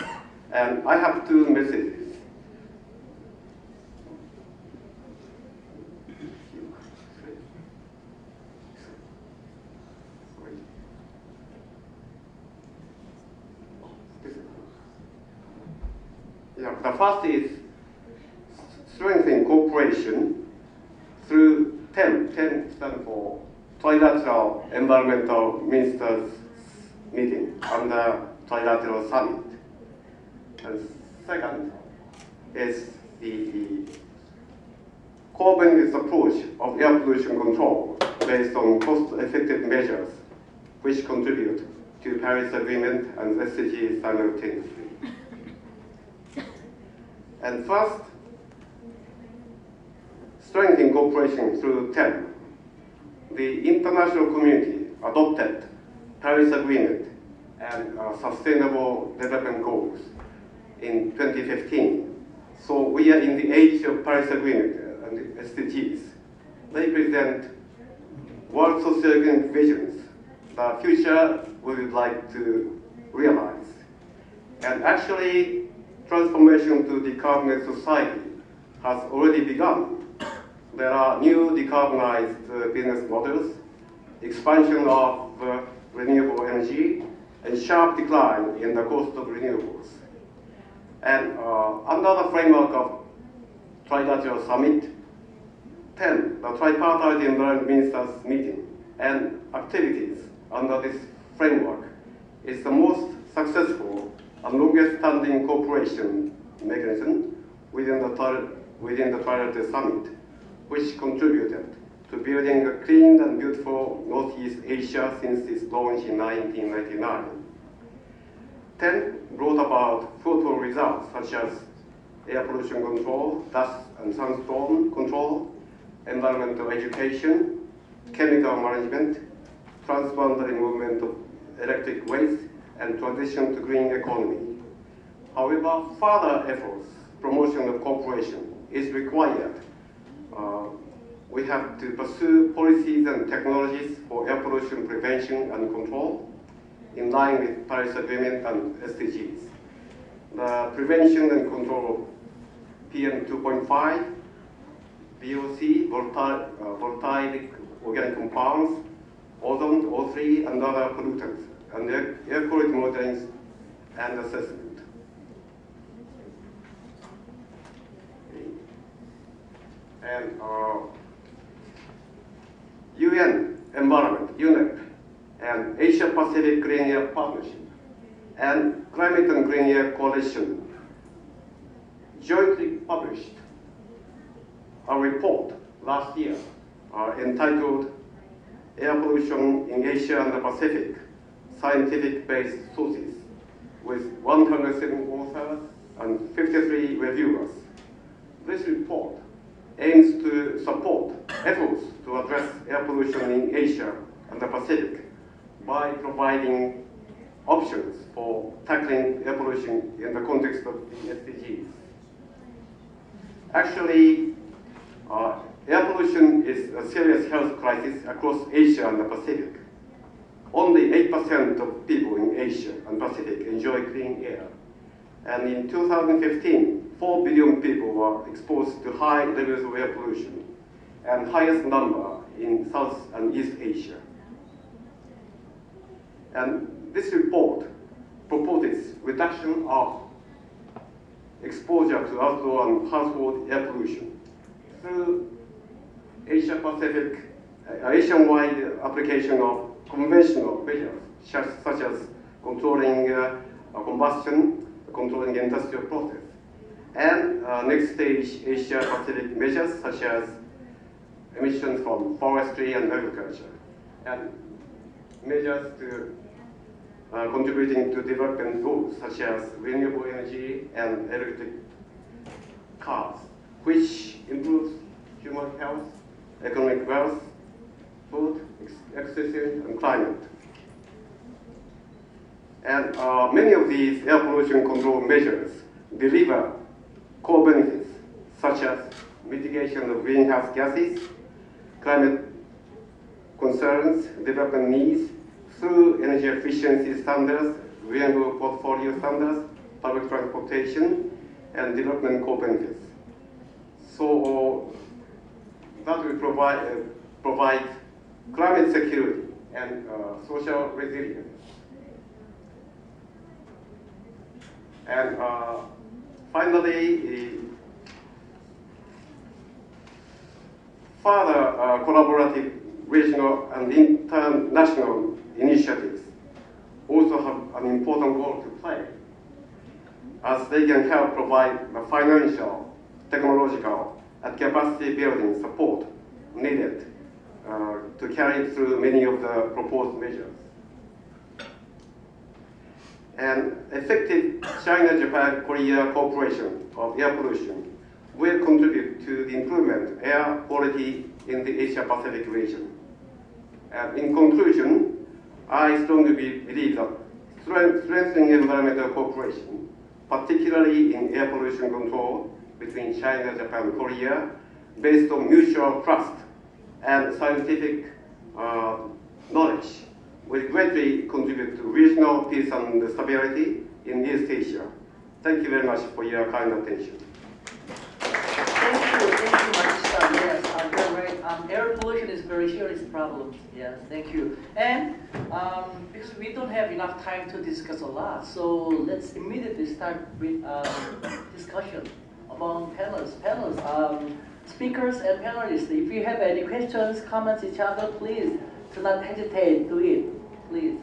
And I have two messages. The first is strengthening cooperation through TEM. TEM stands for Trilateral Environmental Ministers Meeting and the Trilateral Summit. And second is the coordinated approach of air pollution control based on cost-effective measures which contribute to Paris Agreement and SDGs simultaneously. And first, strengthening cooperation through TEM. The international community adopted Paris Agreement and Sustainable Development Goals in 2015. So we are in the age of Paris Agreement and SDGs. They present world socio-economic visions, the future we would like to realize. And actually, transformation to decarbonized society has already begun. There are new decarbonized business models, expansion of renewable energy, and sharp decline in the cost of renewables. And under the framework of Trilateral Summit, TEM, the Tripartite Environment Ministers Meeting, and activities under this framework is the most successful and longest-standing cooperation mechanism within the Trilateral Summit, which contributed to building a clean and beautiful Northeast Asia since its launch in 1999. TEM brought about fruitful results such as air pollution control, dust and sandstorm control, environmental education, chemical management, transboundary movement of electric waste, and transition to green economy. However, further efforts, promotion of cooperation is required. We have to pursue policies and technologies for air pollution prevention and control in line with Paris Agreement and SDGs. the prevention and control of PM 2.5, VOC, volatile organic compounds, ozone, O3, and other pollutants, and air quality monitoring and assessment. And UN Environment, UNEP, and Asia Pacific Clean Air Partnership, and Climate and Clean Air Coalition jointly published a report last year entitled Air Pollution in Asia and the Pacific, Scientific-Based Sources, with 107 authors and 53 reviewers. This report aims to support efforts to address air pollution in Asia and the Pacific by providing options for tackling air pollution in the context of the SDGs. Actually, air pollution is a serious health crisis across Asia and the Pacific. Only 8% of people in Asia and Pacific enjoy clean air. And in 2015, 4 billion people were exposed to high levels of air pollution, and highest number in South and East Asia. And this report proposes reduction of exposure to outdoor and household air pollution through Asia-Pacific, Asian-wide application of conventional measures such as controlling combustion, controlling industrial process, and next stage Asia-Pacific measures such as emissions from forestry and agriculture, and measures to contributing to development goals such as renewable energy and electric cars, which improves human health, economic wealth, food, ecosystem, and climate. And many of these air pollution control measures deliver core benefits such as mitigation of greenhouse gases, climate concerns, development needs through energy efficiency standards, renewable portfolio standards, public transportation, and development core benefits. So that will provide climate security and social resilience. And finally, further collaborative regional and international initiatives also have an important role to play, as they can help provide the financial, technological, and capacity building support needed to carry through many of the proposed measures. And effective China-Japan-Korea cooperation of air pollution will contribute to the improvement of air quality in the Asia-Pacific region. And in conclusion, I strongly believe that strengthening environmental cooperation, particularly in air pollution control between China, Japan, and Korea, based on mutual trust and scientific knowledge, will greatly contribute to regional peace and stability in East Asia. Thank you very much for your kind attention. Thank you, Matsushita. Yes, you're right. Air pollution is a very serious problem. Yes, thank you. And because we don't have enough time to discuss a lot, so let's immediately start with discussion among panelists, speakers and panelists. If you have any questions, comments, each other, please do not hesitate. Do it, please.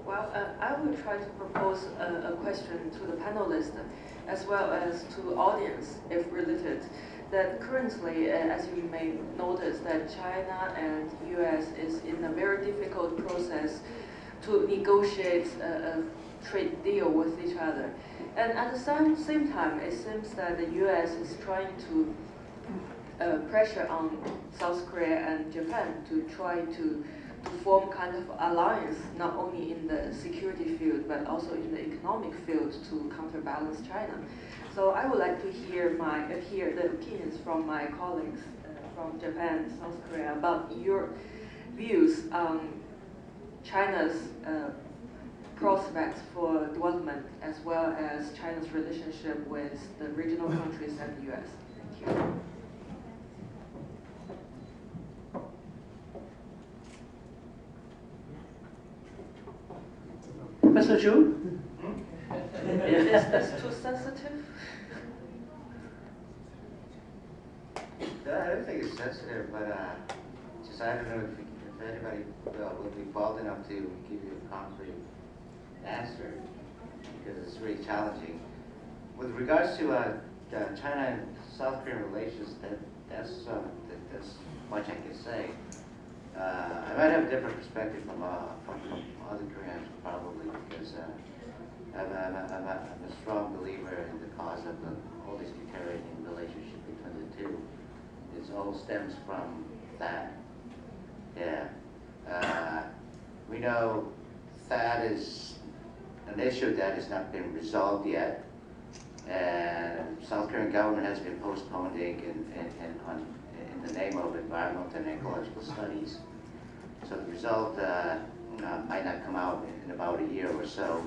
Well, I will try to propose a question to the panelists as well as to the audience, if related. That currently, as you may notice, that China and US is in a very difficult process to negotiate a trade deal with each other. And at the same time, it seems that the US is trying to pressure on South Korea and Japan to try to form kind of alliance, not only in the security field, but also in the economic field to counterbalance China. So I would like to hear the opinions from my colleagues from Japan and South Korea about your views on China's prospects for development as well as China's relationship with the regional countries and the US. Thank you. Professor Zhu? Is this too sensitive? I don't think it's sensitive, but just I don't know if anybody will be bold enough to give you a concrete answer, because it's really challenging. With regards to China and South Korean relations, that's much I can say. I might have a different perspective from other Koreans probably, because I'm a strong believer in the cause of the always deteriorating relationship between the two. It all stems from that. Yeah. We know that is an issue that has not been resolved yet, and South Korean government has been postponing in the name of environmental and ecological studies. So the result might not come out in about a year or so.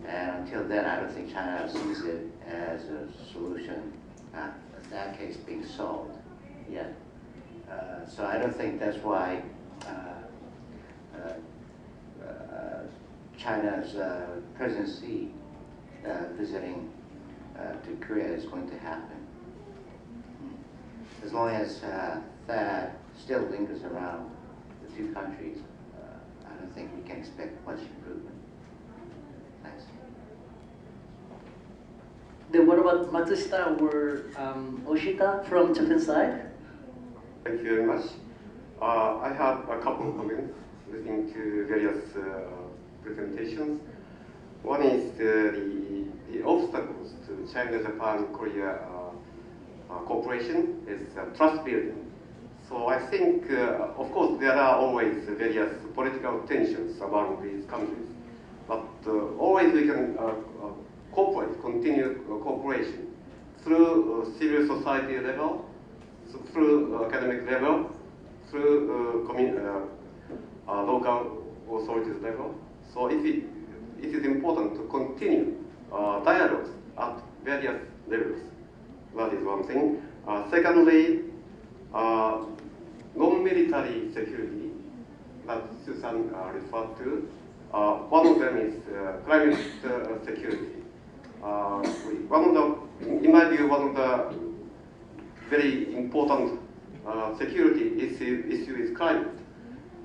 And until then, I don't think China sees it as a solution, that case being solved yet. So I don't think that's why China's presidency visiting to Korea is going to happen. As long as that still lingers around the two countries, I don't think we can expect much improvement. Thanks. Then what about Matsushita or Oshita from Japan side? Thank you very much. I have a couple of comments listening to various presentations. One is the obstacles to China-Japan-Korea cooperation is trust building. So I think, of course, there are always various political tensions among these countries, but always we can continue cooperation through civil society level, through academic level, through local authorities level. So it is important to continue dialogues at various levels. That is one thing. Secondly, non-military security that Susan referred to. One of them is climate security. In my view, one of the very important security issue is climate.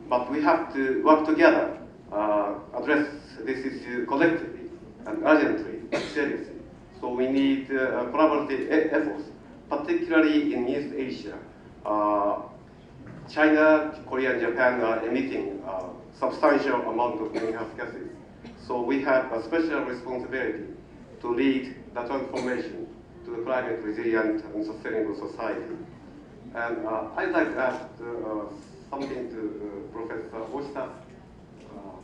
But we have to work together, address this issue collectively and urgently, seriously. So we need collaborative efforts, particularly in East Asia. China, Korea, and Japan are emitting a substantial amount of greenhouse gases. So we have a special responsibility to lead the transformation to a climate resilient and sustainable society. And I'd like to ask something to Professor Oshita's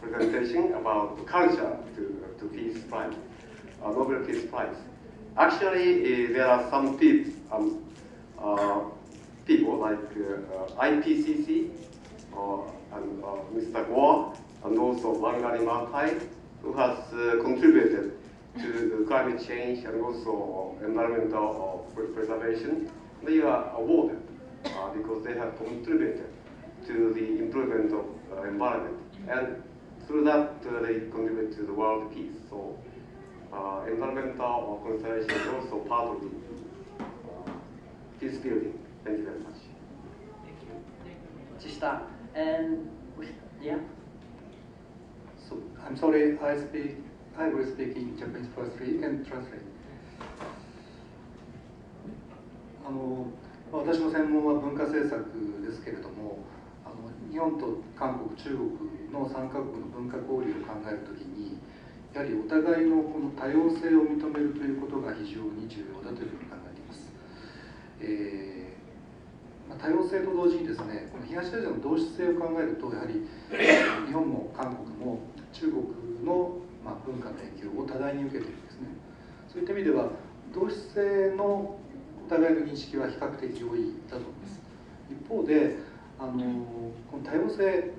presentation about the culture to Peace Prize, Nobel Peace Prize. Actually, there are some people like IPCC and Mr. Gore and also Wangari Maathai, who has contributed to climate change and also environmental preservation. They are awarded because they have contributed to the improvement of environment, and through that they contribute to the world peace. So environmental conservation is also part of the peace building. Thank you very much. Thank you. Matsushita. And yeah. So I'm sorry, I will speak in Japanese firstly and translate. 私の専門は文化政策ですけれども、日本と韓国、中国の3カ国の文化交流を考えるときに、やはりお互いのこの多様性を認めるということが非常に重要だというふうに考えています。多様性と同時にですね、この東アジアの同質性を考えると、やはり日本も韓国も中国の文化の影響を多大に受けているんですね。そういった意味では、同質性のお互いの認識は比較的良いだと思います。一方で、この多様性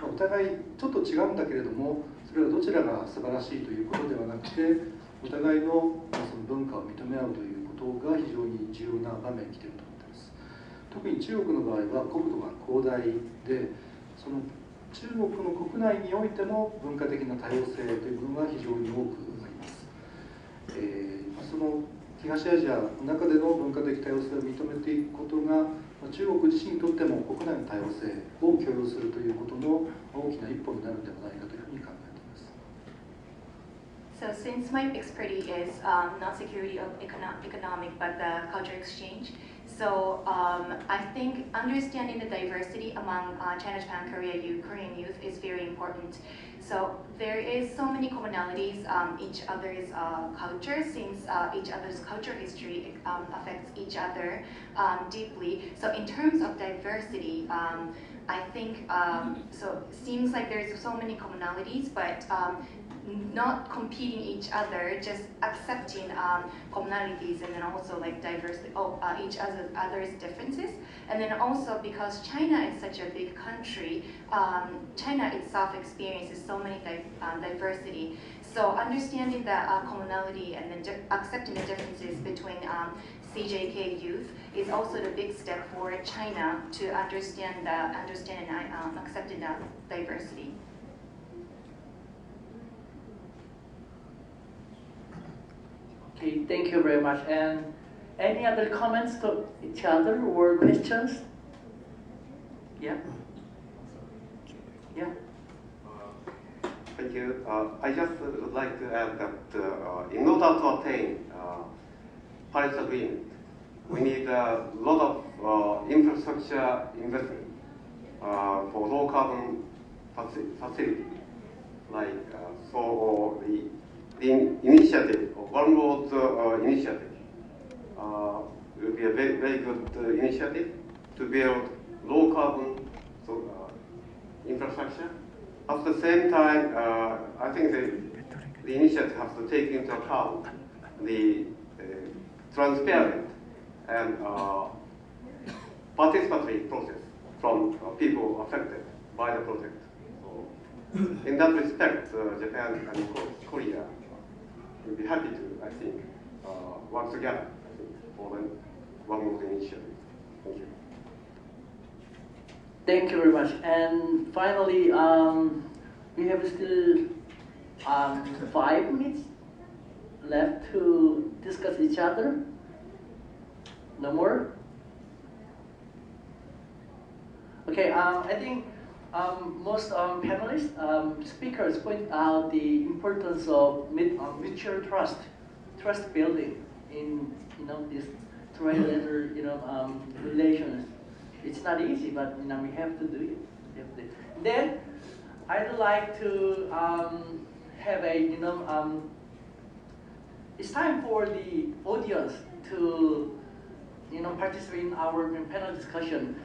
お互いちょっと違うんだけれども、それはどちらが素晴らしいということではなくて、お互いのその文化を認め合うということが非常に重要な場面に来ていると思っています。特に中国の場合は国土が広大で、その中国の国内においても文化的な多様性という部分は非常に多くあります。その東アジアの中での文化的多様性を認めていくことが、中国自身にとっても国内の多様性を許容するということの大きな一歩になるのではないかというふうに考えています。So since my expertise is not security of economic but the culture exchange, so I think understanding the diversity among China, Japan, Korea, Korean youth is very important. So there is so many commonalities, each other's culture, since each other's culture history affects each other deeply. So in terms of diversity, I think so it seems like there's so many commonalities, but not competing each other, just accepting commonalities, and then also like diversity of each other's differences. And then also because China is such a big country, China itself experiences so many diversity. So understanding the commonality and then accepting the differences between CJK youth is also the big step for China to understand and accepting the diversity. Okay, thank you very much. And any other comments to each other or questions? Yeah? Yeah? Thank you. I just would like to add that in order to attain Paris Agreement, we need a lot of infrastructure investment for low carbon facility, like so the initiative, One Road initiative, will be a very, very good initiative to build low carbon infrastructure. At the same time, I think the initiative has to take into account the transparent and participatory process from people affected by the project. So, in that respect, Japan and Korea will be happy to, I think, work together, I think, for one of the initiatives. Thank you. Thank you very much. And finally, we have still 5 minutes left to discuss each other. No more? Okay, I think most panelists, speakers point out the importance of mutual trust building in this trilateral relations. It's not easy, but we have to do it. Then I'd like to have a it's time for the audience to participate in our panel discussion,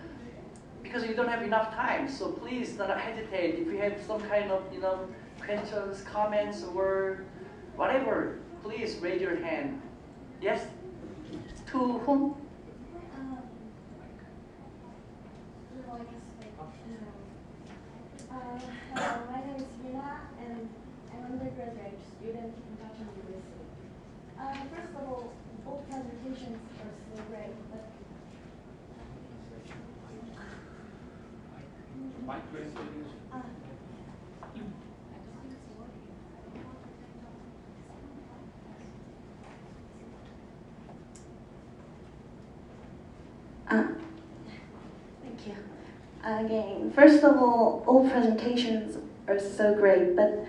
because we don't have enough time. So please don't hesitate if you have some kind of questions, comments, or whatever. Please raise your hand. Yes. To whom? Hello, my name is Mina, and I'm an undergraduate student in Jeju University. First of all presentations are so great, but my question is thank you. Again, first of all presentations are so great, but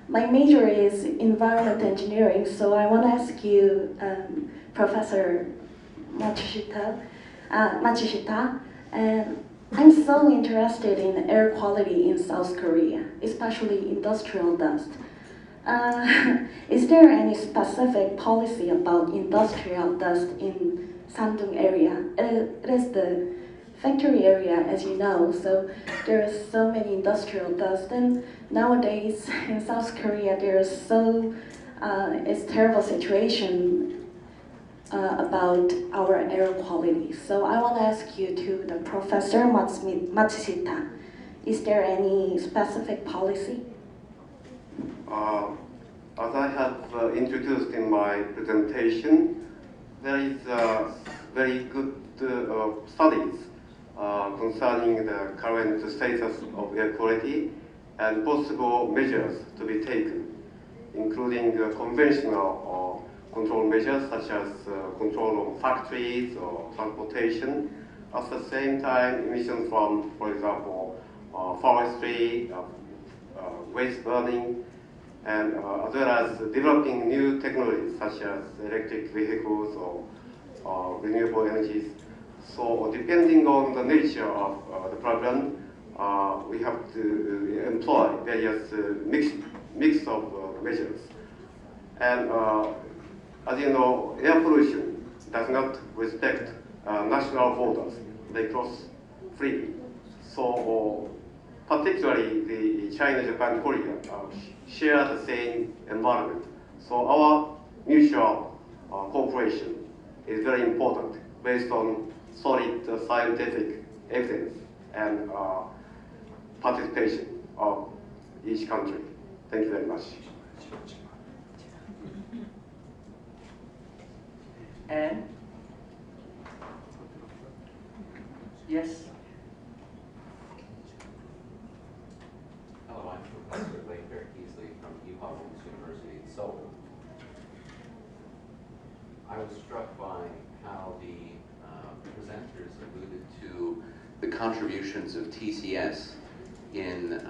my major is environment engineering, so I want to ask you, Professor Matsushita, and I'm so interested in air quality in South Korea, especially industrial dust. Is there any specific policy about industrial dust in Sandong area? It is the factory area, as you know, so there is so many industrial dust, and nowadays in South Korea there is it's terrible situation about our air quality. So I want to ask you to the Professor Matsushita, Is there any specific policy? As I have introduced in my presentation, there is very good studies concerning the current status of air quality and possible measures to be taken, including conventional control measures such as control of factories or transportation. At the same time, emissions from, for example, forestry, waste burning, and as well as developing new technologies such as electric vehicles or renewable energies. So depending on the nature of the problem, we have to employ various mix of measures. And as you know, air pollution does not respect national borders. They cross freely. So particularly the China, Japan, Korea share the same environment. So our mutual cooperation is very important based on solid scientific evidence and participation of each country. Thank you very much. And yes. Hello, I'm Professor Leifert Easley from Ipah University in Seoul. I was struck by how the presenters alluded to the contributions of TCS in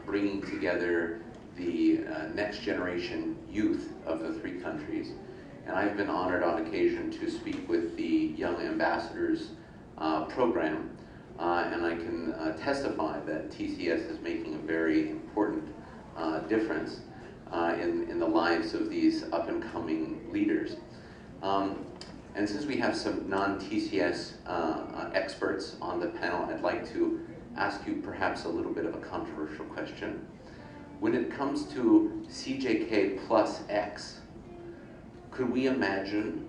bringing together the next generation youth of the three countries. And I've been honored on occasion to speak with the Young Ambassadors program, and I can testify that TCS is making a very important difference in the lives of these up-and-coming leaders. And since we have some non-TCS experts on the panel, I'd like to ask you perhaps a little bit of a controversial question. When it comes to CJK plus X, could we imagine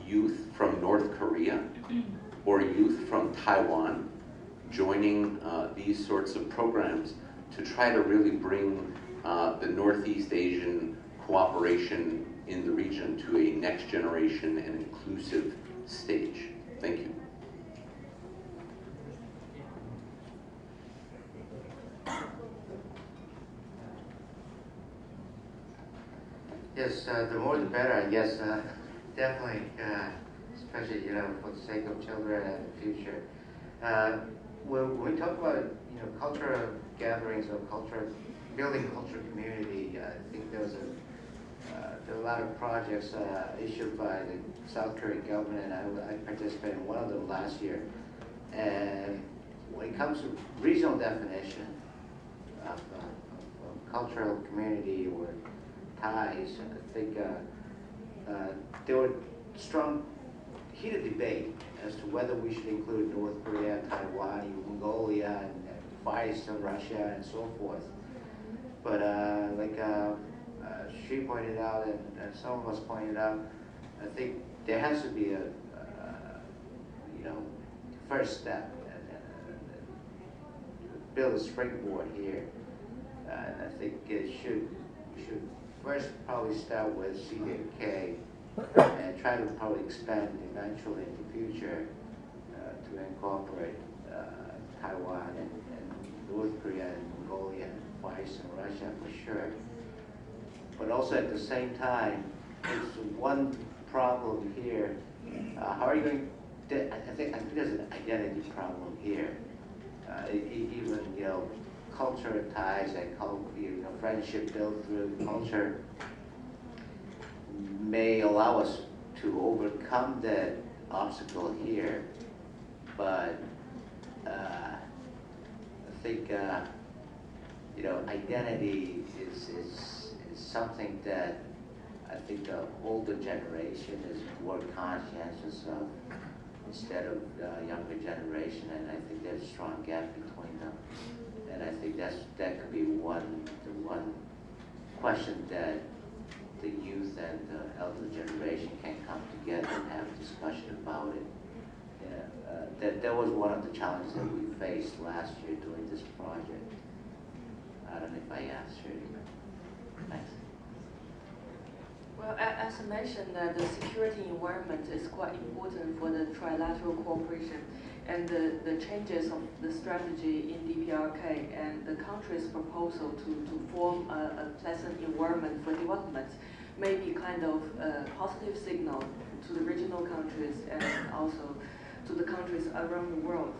youth from North Korea or youth from Taiwan joining these sorts of programs to try to really bring the Northeast Asian cooperation in the region to a next generation and inclusive stage? Thank you. Yes, the more the better, I guess. Definitely, especially for the sake of children and the future. When we talk about cultural gatherings or building cultural community, I think there are a lot of projects issued by the South Korean government. I participated in one of them last year. And when it comes to regional definition of cultural community or ties, I think there were strong, heated debate as to whether we should include North Korea, Taiwan, Mongolia, and Far Eastern Russia, and so forth. But she pointed out, and some of us pointed out, I think there has to be a first step and build a springboard here. And I think we should first probably start with CJK and try to probably expand eventually in the future to incorporate Taiwan and North Korea and Mongolia and Far Eastern Russia for sure. But also at the same time, it's one problem here. How are you going to, I think there's an identity problem here. Even, culture ties and friendship built through culture may allow us to overcome that obstacle here. But I think, identity is something that I think the older generation is more conscientious of instead of the younger generation, and I think there's a strong gap between them. And I think that could be the one question that the youth and the elder generation can come together and have a discussion about it. that was one of the challenges that we faced last year doing this project. I don't know if I answered. Thanks. Well, as I mentioned, the security environment is quite important for the trilateral cooperation, and the changes of the strategy in DPRK and the country's proposal to form a pleasant environment for development may be kind of a positive signal to the regional countries and also to the countries around the world.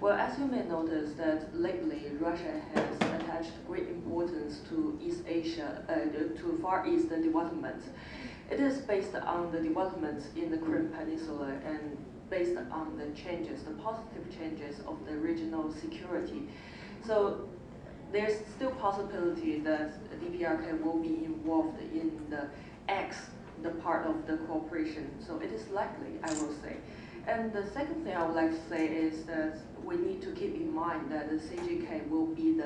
Well, as you may notice that lately Russia has attached great importance to East Asia, to Far East development. It is based on the developments in the Crimea Peninsula and based on the changes, the positive changes of the regional security. So there's still possibility that DPRK will be involved in the X, the part of the cooperation. So it is likely, I will say. And the second thing I would like to say is that we need to keep in mind that the CJK will be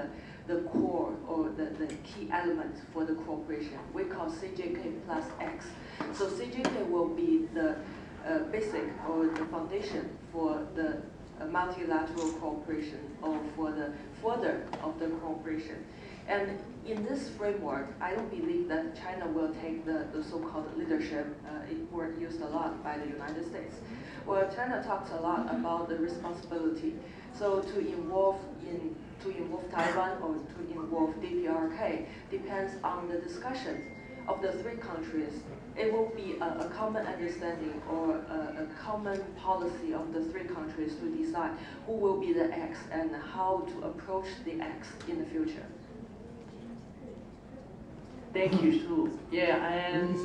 the core or the key element for the cooperation. We call CJK plus X. So CJK will be the basic or the foundation for the multilateral cooperation or for the further of the cooperation. And in this framework, I don't believe that China will take the so-called leadership. It word used a lot by the United States. Well, China talks a lot about the responsibility. So to involve Taiwan or to involve DPRK depends on the discussions of the three countries. It will be a common understanding or a common policy of the three countries to decide who will be the X and how to approach the X in the future. Thank you, Sue. Yeah, and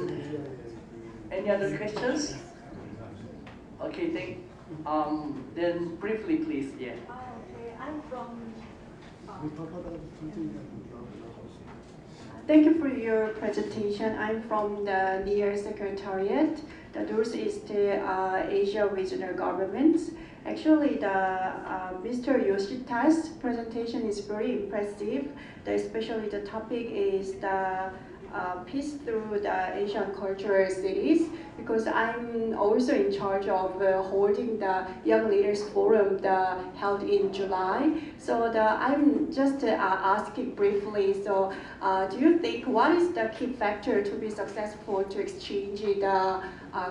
any other questions? Okay, then briefly, please. Yeah. Okay, I'm from. Thank you for your presentation. I'm from the NEAR Secretariat, the Northeast Asia Regional Governments. Actually, Mr. Yoshita's presentation is very impressive. Especially the topic is the peace through the Asian cultural cities, because I'm also in charge of holding the Young Leaders Forum held in July. So I'm just asking briefly, so do you think what is the key factor to be successful to exchange the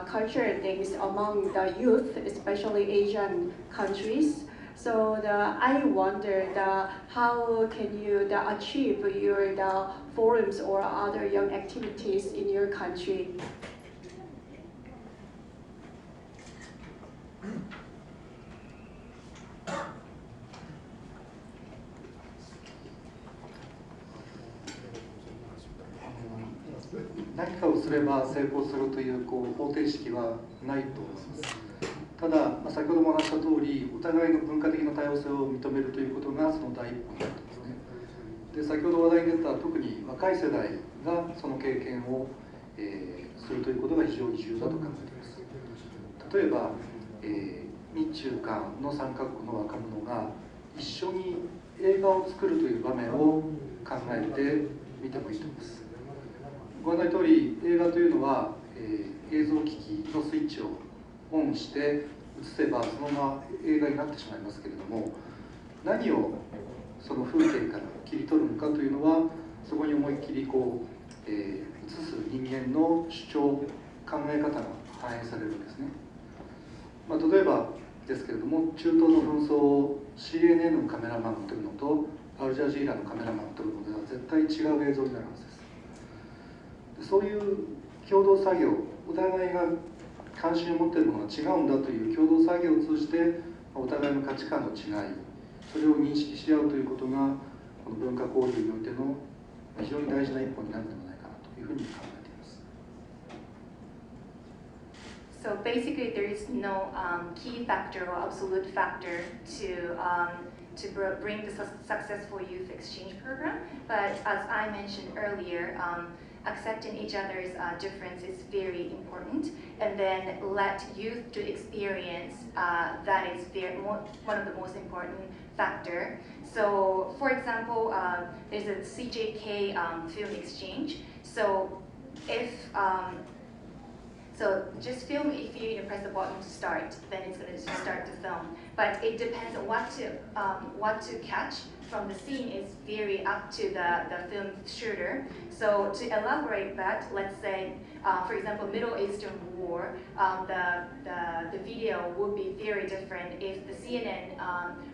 cultural things among the youth, especially Asian countries? So I wonder how can you achieve your forums or other young activities in your country?何かをすれば成功するという方程式はないと思います。ただ、先ほども話した通り、お互いの文化的な多様性を認めるということがその第一歩になってますね。で、先ほど話題に出た特に若い世代がその経験を、するということが非常に重要だと考えています。例えば、日中韓の3カ国の若者が一緒に映画を作るという場面を考えてみてもいいと思います。ご案内の通り、映画というのは、映像機器のスイッチをオンして映せばそのまま映画になってしまいますけれども、何をその風景から切り取るのかというのはそこに思いっきり映す人間の主張、考え方が反映されるんですね。例えばですけれども、中東の紛争を CNN のカメラマンが撮るのとアルジャジーラのカメラマンが撮るのでは絶対違う映像になるはずです。そういう共同作業、お互いが関心を持っているものが違うんだという共同作業を通じてお互いの価値観の違い、それを認識し合うということがこの文化交流においての非常に大事な一歩になるのではないかなというふうに考えています。So basically, there is no key factor or absolute factor to bring the successful youth exchange program. But as I mentioned earlier, accepting each other's difference is very important, and then let youth to experience that is one of the most important factor. So, for example, there's a CJK film exchange. So So just film if you press the button to start, then it's going to start the film. But it depends on what to catch from the scene is very up to the film shooter. So to elaborate that, let's say, for example, Middle Eastern War, the video would be very different if the CNN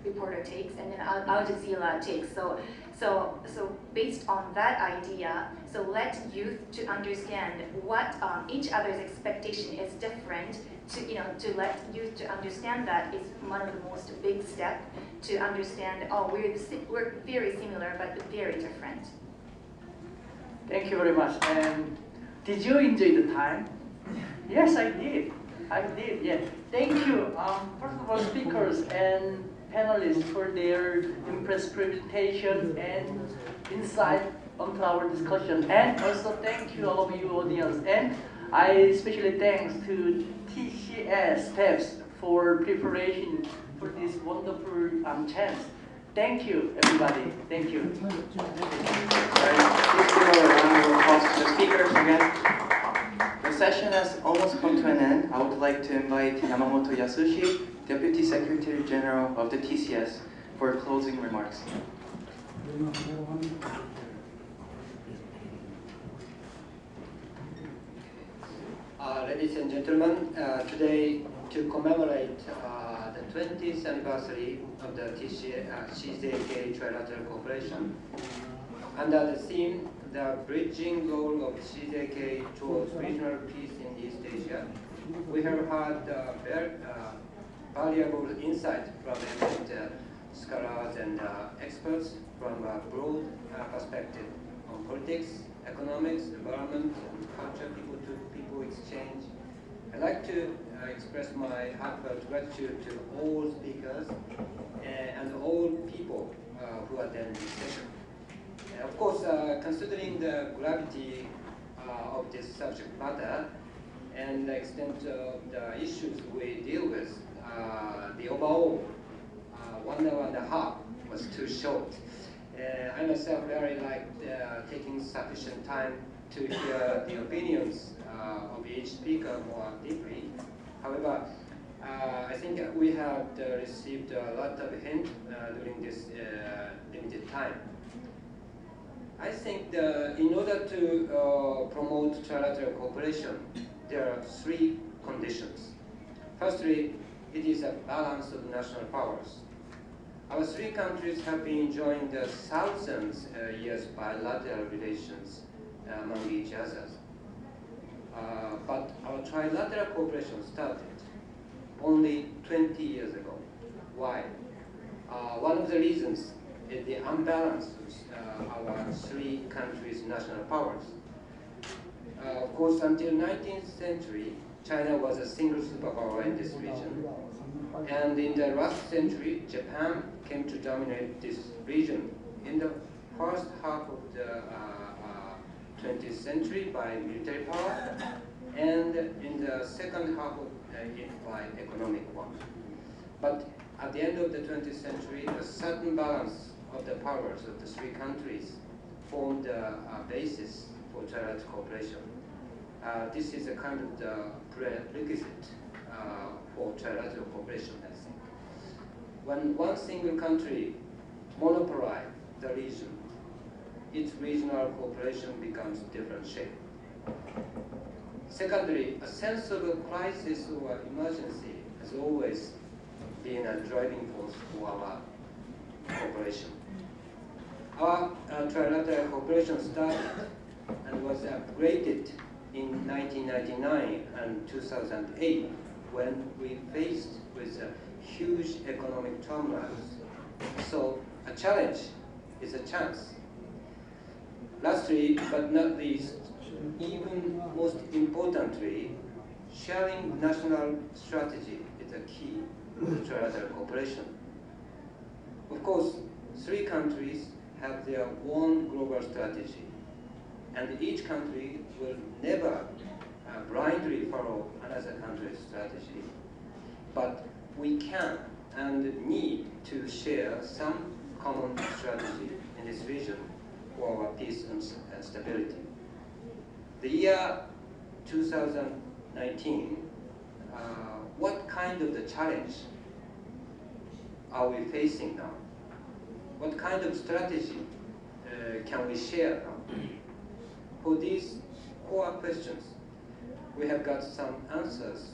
reporter takes and then Al Jazeera takes. So based on that idea, so let youth to understand what each other's expectation is different. To let youth to understand that is one of the most big step to understand. Oh, we're very similar but very different. Thank you very much. And did you enjoy the time? Yes, I did. I did. Yeah. Thank you. First of all, speakers and panelists for their impressive presentation and insight onto our discussion. And also thank you all of you audience. And I especially thanks to TCS staffs for preparation for this wonderful chance. Thank you, everybody. Thank you. Please give a round of applause to the speakers again. The session has almost come to an end. I would like to invite Yamamoto Yasushi, Deputy Secretary General of the TCS, for closing remarks. Ladies and gentlemen, today to commemorate the 20th anniversary of the CJK Trilateral Cooperation, under the theme, the bridging role of CJK towards regional peace in East Asia, we have had very valuable insight from eminent scholars and experts from a broad perspective on politics, economics, environment, culture, people-to-people exchange. I'd like to express my heartfelt gratitude to all speakers and all people who attend this session. Of course, considering the gravity of this subject matter and the extent of the issues we deal with, the overall 1 hour and a half was too short. I myself very liked taking sufficient time to hear the opinions of each speaker more deeply. However, I think we have received a lot of hints during this limited time. I think in order to promote trilateral cooperation, there are 3 conditions. Firstly, it is a balance of national powers. Our 3 countries have been enjoying the thousands years bilateral relations among each other. But our trilateral cooperation started only 20 years ago. Why? One of the reasons is the unbalance of our 3 countries' national powers. Of course, until 19th century, China was a single superpower in this region. And in the last century, Japan came to dominate this region. In the first half of the 20th century by military power, and in the second half of it by economic one. But at the end of the 20th century, a certain balance of the powers of the 3 countries formed a basis for trilateral cooperation. This is a kind of the prerequisite for trilateral cooperation, I think. When one single country monopolizes the region, its regional cooperation becomes different shape. Secondly, a sense of a crisis or emergency has always been a driving force for our cooperation. Our trilateral cooperation started and was upgraded in 1999 and 2008 when we faced with huge economic turmoil. So a challenge is a chance. Lastly, but not least, even most importantly, sharing national strategy is a key to trilateral cooperation. Of course, 3 countries have their own global strategy, and each country will never blindly follow another country's strategy. But we can and need to share some common strategy in this region for our peace and stability. The year 2000 COVID-19, what kind of the challenge are we facing now? What kind of strategy can we share now? For these core questions, we have got some answers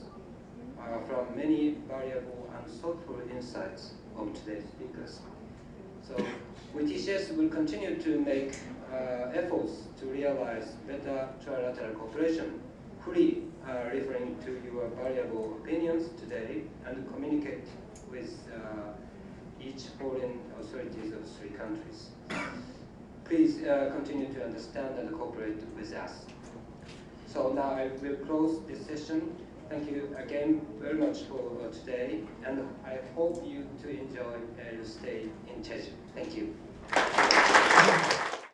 from many variable and thoughtful insights of today's speakers. So we TCS will continue to make efforts to realize better trilateral cooperation, fully referring to your variable opinions today and communicate with each foreign authorities of 3 countries. Please continue to understand and cooperate with us. So now I will close this session. Thank you again very much for today, and I hope you to enjoy your stay in Jeju. Thank you.